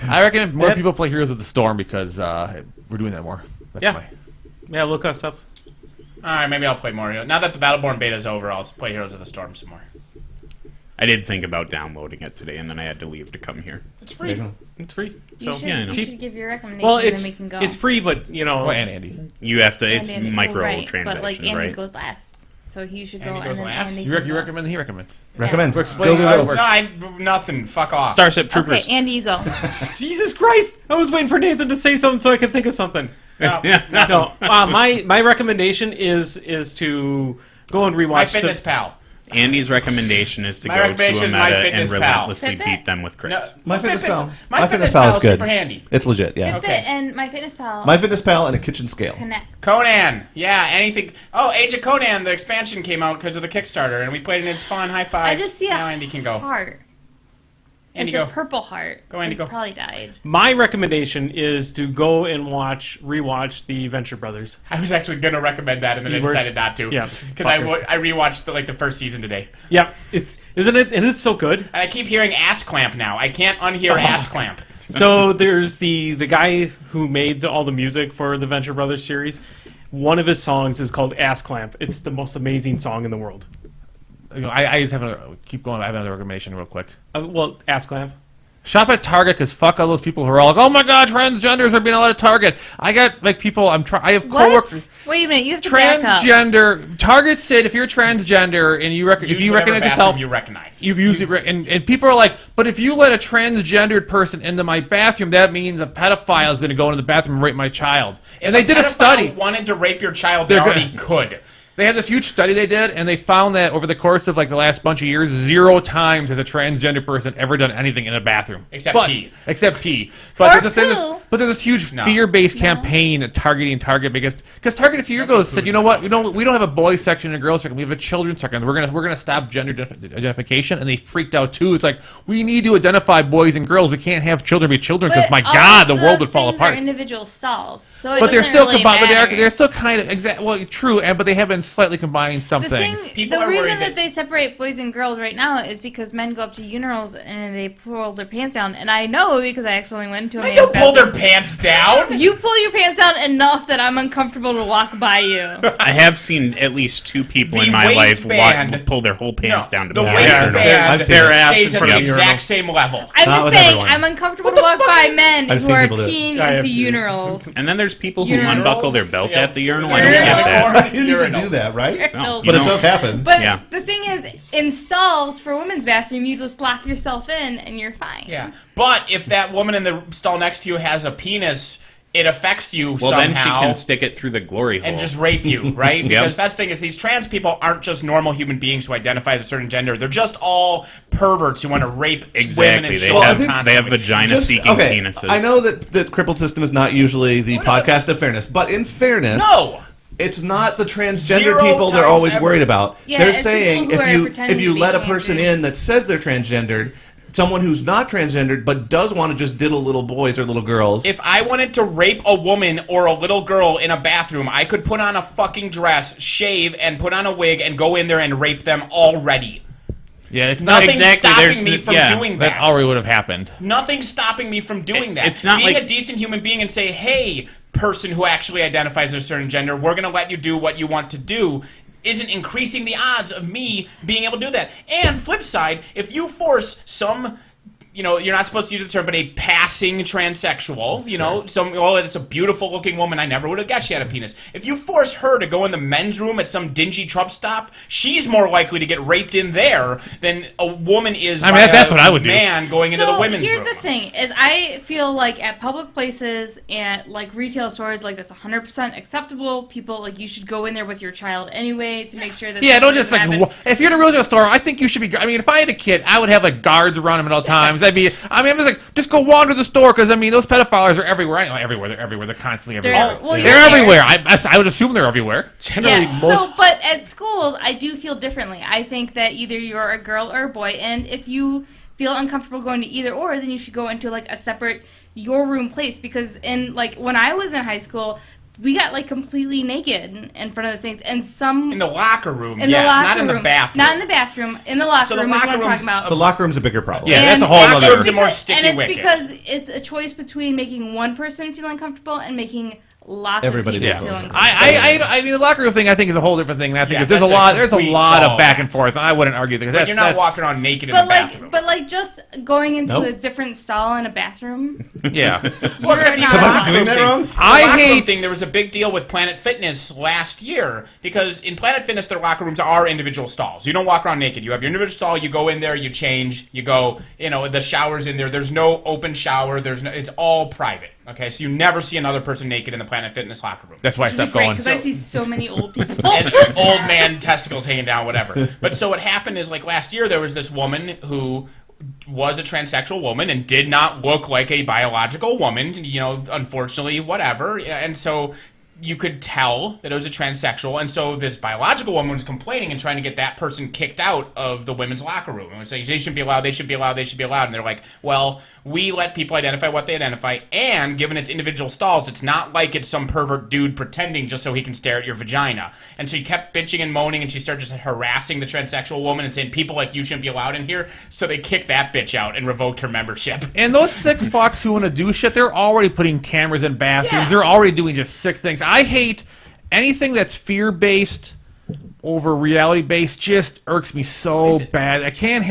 I reckon more That- people play Heroes of the Storm because we're doing that more. That's Yeah. my- Yeah, look us up. All right, maybe I'll play more. Now that the Battleborn beta is over, I'll play Heroes of the Storm some more. I did think about downloading it today, and then I had to leave to come here. It's free. It's free. You So should, yeah, I know. you should give your recommendation well, and it's then we can go. it's free, but you know, Oh, and Andy. You have to. It's And Andy- micro right, transactions, but like Andy right? goes last, so he should Andy go. goes and then last? Andy You, can you go. recommend? He recommends. Recommend. Yeah. Explain Go, how go, it go. works. Nothing. Fuck off. Starship Troopers. Okay, Andy, you go. Jesus Christ! I was waiting for Nathan to say something so I could think of something. No, Yeah. No, my recommendation is to go and rewatch My Fitness Pal. Andy's recommendation is to My go to a recommendation is meta My and Fitness Pal. relentlessly Fitbit? beat them with No, crits. My Fitness Pal. My Fitness Pal is good. super handy. It's legit, yeah. Fitbit Okay. and My Fitness Pal My Fitness Pal and a kitchen scale. connect. Conan. Yeah, anything. Oh, Age of Conan, the expansion came out because of the Kickstarter, and we played it and it's fun. High I fives. just see a Now Andy can go. heart. It's Andy, a go. Purple Heart. Go, Andy, It go. probably died. My recommendation is to go and rewatch the Venture Brothers. I was actually going to recommend that, and then I You were? decided not to. Yeah, Because I fucker. rewatched the first season today. Yeah, isn't it? And it's so good. And I keep hearing ass clamp now. I can't unhear ass clamp. So there's the guy who made all the music for the Venture Brothers series. One of his songs is called Ass Clamp. It's the most amazing song in the world. I just have a keep going. I have another recommendation real quick. Well, Ass Clamp. Shop at Target because fuck all those people who are all like, oh my god, transgenders are being allowed at Target. I got people. I have coworkers. What? Wait a minute, you have to back up. Transgender. Target said if you're transgender and if you recognize yourself, you recognize. you use it, and people are like, but if you let a transgendered person into my bathroom, that means a pedophile is going to go into the bathroom and rape my child. And they did a study. Wanted to rape your child, they They're already good. could. They had this huge study they did, and they found that over the course of the last bunch of years, 0 times has a transgender person ever done anything in a bathroom. Except pee. Except pee. Or But poo. there's this huge No. fear-based campaign targeting Target because Target a few years ago said, you know what, we don't have a boys section and a girls section, we have a children's section. We're gonna stop gender identification, and they freaked out too. It's like we need to identify boys and girls. We can't have children be children because my all God, the of world would fall things are apart. individual stalls, so it But they're doesn't still really combined. matter. They're still kind of true, but they have been slightly combining some The things. People the are reason worried that that- they separate boys and girls right now is because men go up to urinals and they pull their pants down. And I know because I accidentally went into a They man's don't pull their bathroom. pants down. You pull your pants down enough that I'm uncomfortable to walk by you. I have seen at least 2 people The in my life waistband- pull their whole pants down to the the waistband I've seen Their it. ass stays in at front the of the exact urinal. same level. I'm Not just with saying, everyone. I'm uncomfortable to walk by men I've who seen are people do it. peeing I have into to. urinals. And then there's people who Urinals? unbuckle their belt Yeah. at the urinal. I Urinals. don't get that. You need to Urinal. do that, right? No, But you it know, does happen. But Yeah. the thing is, in stalls for women's bathroom, you just lock yourself in and you're fine. Yeah, but if that woman in the stall next to you has a penis, it affects you well, somehow. then she can stick it through the glory hole. and just rape you, right? Yep. Because that's the thing is these trans people aren't just normal human beings who identify as a certain gender. They're just all perverts who want to rape women Exactly. and They children have constantly. they have vagina-seeking penises. I know that Crippled System is not usually the podcast of fairness, but in fairness, No! it's not the transgender 0 people they're times always ever. worried about. Yeah, They're it's saying people who are if pretending you to be let a person transgendered. in that says they're transgendered, someone who's not transgendered but does want to just diddle little boys or little girls. If I wanted to rape a woman or a little girl in a bathroom, I could put on a fucking dress, shave, and put on a wig and go in there and rape them already. Yeah, it's not Nothing's exactly, stopping there's me the- from yeah, doing that that. already would have happened. Nothing's stopping me from doing that. It's not being like- a decent human being and say, hey, person who actually identifies as a certain gender, we're going to let you do what you want to do, isn't increasing the odds of me being able to do that. And flip side, if you force some, you know, you're not supposed to use the term, but a passing transsexual, you know, it's a beautiful looking woman, I never would have guessed she had a penis. If you force her to go in the men's room at some dingy Trump stop, she's more likely to get raped in there than a woman is I mean, by that's a what I would do. man going into the women's here's room. the thing: is I feel like at public places and like retail stores, like that's 100% acceptable. People like you should go in there with your child anyway to make sure that. Yeah, don't something just like. doesn't happen. If you're in a retail store, I think you should be. I mean, if I had a kid, I would have like guards around him at all times. I'm just like, just go wander the store because I mean, those pedophiles are everywhere. I know everywhere. They're everywhere. They're constantly everywhere. Well, They're you're everywhere. I would assume they're everywhere. Generally, Yeah. most So, but at schools, I do feel differently. I think that either you're a girl or a boy, and if you feel uncomfortable going to either or, then you should go into like a separate your room place. Because in like when I was in high school, we got like completely naked in front of the things, and some In the locker room, in yes, the locker not in room, the bathroom. not in the bathroom, in the locker So the room is locker what I'm room's talking about. the locker room's a bigger problem. Yeah, that's a And whole locker other. rooms are more sticky and it's wicket. because it's a choice between making one person feel uncomfortable and making lots Everybody of people does. feel Yeah. uncomfortable. I mean, the locker room thing I think is a whole different thing. And I think Yeah, that there's a that's a lot. There's a complete lot of ball. back and forth, and I wouldn't argue that. But you're not walking around naked in But the bathroom. like just going into Nope. a different stall in a bathroom. Yeah. Well, You're except not- the Am I locker doing room that thing- wrong? the I locker room hate- thing. There was a big deal with Planet Fitness last year because in Planet Fitness, their locker rooms are individual stalls. You don't walk around naked. You have your individual stall. You go in there. You change. You go. You know, the shower's in there. There's no open shower. It's all private. Okay, so you never see another person naked in the Planet Fitness locker room. That's why I stopped going. Because I see so many old people. And old man testicles hanging down, whatever. But so what happened is, like last year, there was this woman who was a transsexual woman and did not look like a biological woman. You know, unfortunately, whatever. And so you could tell that it was a transsexual, and so this biological woman was complaining and trying to get that person kicked out of the women's locker room. And was saying they shouldn't be allowed, they should be allowed, they should be allowed. And they're like, well, we let people identify what they identify, and given its individual stalls, it's not like it's some pervert dude pretending just so he can stare at your vagina. And so he kept bitching and moaning, and she started just harassing the transsexual woman and saying, people like you shouldn't be allowed in here. So they kicked that bitch out and revoked her membership. And those sick fucks who want to do shit, they're already putting cameras in bathrooms. Yeah. They're already doing just sick things. I hate anything that's fear-based over reality-based. Just irks me so bad. I can't.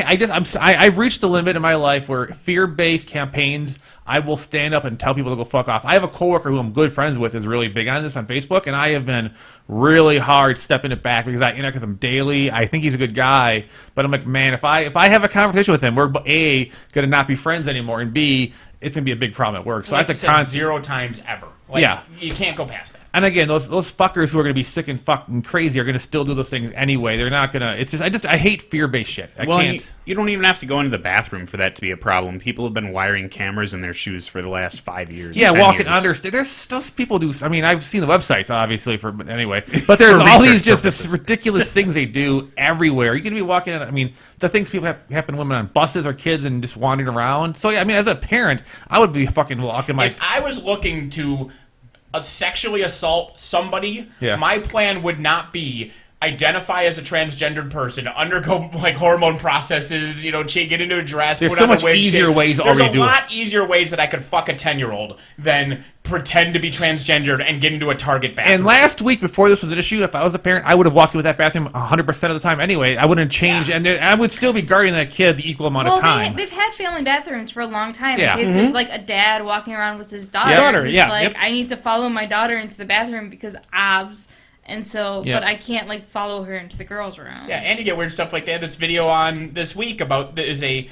I've reached the limit in my life where fear-based campaigns, I will stand up and tell people to go fuck off. I have a coworker who I'm good friends with is really big on this on Facebook, and I have been really hard stepping it back because I interact with him daily. I think he's a good guy, but I'm like, man, if I have a conversation with him, we're A, gonna not be friends anymore, and B, it's gonna be a big problem at work. So Like I have to 0 times ever. Like, Yeah. You can't go past that. And again, those fuckers who are going to be sick and fucking crazy are going to still do those things anyway. They're not going to. It's just I hate fear-based shit. I can't. You don't even have to go into the bathroom for that to be a problem. People have been wiring cameras in their shoes for the last 5 years. Yeah, 10 walking years. under. There's those people do. I mean, I've seen the websites obviously but anyway. But there's For all these research just purposes. ridiculous things they do everywhere. You can be walking in. I mean, the things people happen to women on buses or kids and just wandering around. So yeah, I mean, as a parent, I would be fucking walking my. If I was looking to sexually assault somebody, Yeah. my plan would not be identify as a transgendered person, undergo like hormone processes, get into a dress. There's put so on a much wig, easier shave. ways to There's already a do it. lot easier ways that I could fuck a 10-year-old than pretend to be transgendered and get into a Target bathroom. And last week, before this was an issue, if I was a parent, I would have walked into that bathroom 100% of the time anyway. I wouldn't change, and I would still be guarding that kid the equal amount of time. They've had family bathrooms for a long time. Yeah. In case there's like a dad walking around with his daughter. Yeah. Daughter, He's yeah, like, yep. I need to follow my daughter into the bathroom because obs. And so, Yeah. but I can't like follow her into the girls' room. Yeah, and you get weird stuff like they had this video on this week about there's a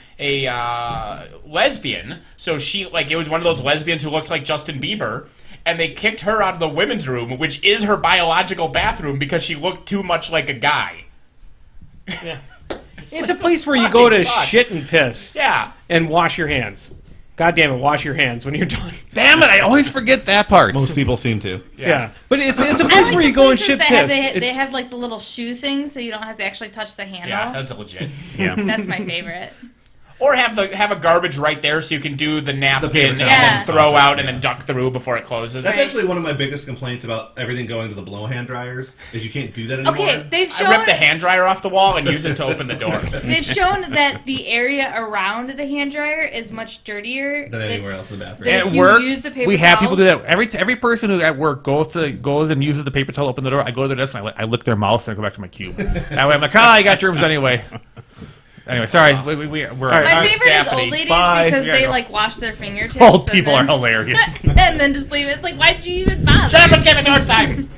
lesbian. So she it was one of those lesbians who looked like Justin Bieber, and they kicked her out of the women's room, which is her biological bathroom, because she looked too much like a guy. Yeah. It's a place where you go to fuck. shit and piss Yeah. and wash your hands. God damn it, wash your hands when you're done. Damn it! I always forget that part. Most people seem to. Yeah. But it's a I place like where the you go and places shit that piss. have, they It's- have like the little shoe thing, so you don't have to actually touch the handle. Yeah, that's legit. Yeah. That's my favorite. Or have a garbage right there so you can do the napkin paper and towel. then Yeah. throw out and then duck through before it closes. That's actually one of my biggest complaints about everything going to the blow hand dryers is you can't do that anymore. Okay, they've I shown ripped the hand dryer off the wall and use it to open the door. they've shown that the area around the hand dryer is much dirtier than anywhere else in the bathroom. Then At if you work, use the paper we have people do towels- that. Every person who at work goes and uses the paper towel to open the door. I go to their desk and I lick their mouth and I go back to my cube. That way I'm like, you got germs anyway. Anyway, sorry. We're My Alright, favorite is Zappity. old ladies Bye. because We gotta they go. wash their fingertips. Old and people are then- hilarious. and then just leave it. It's like, why'd you even bother? Shut up, it's Game of Thrones time!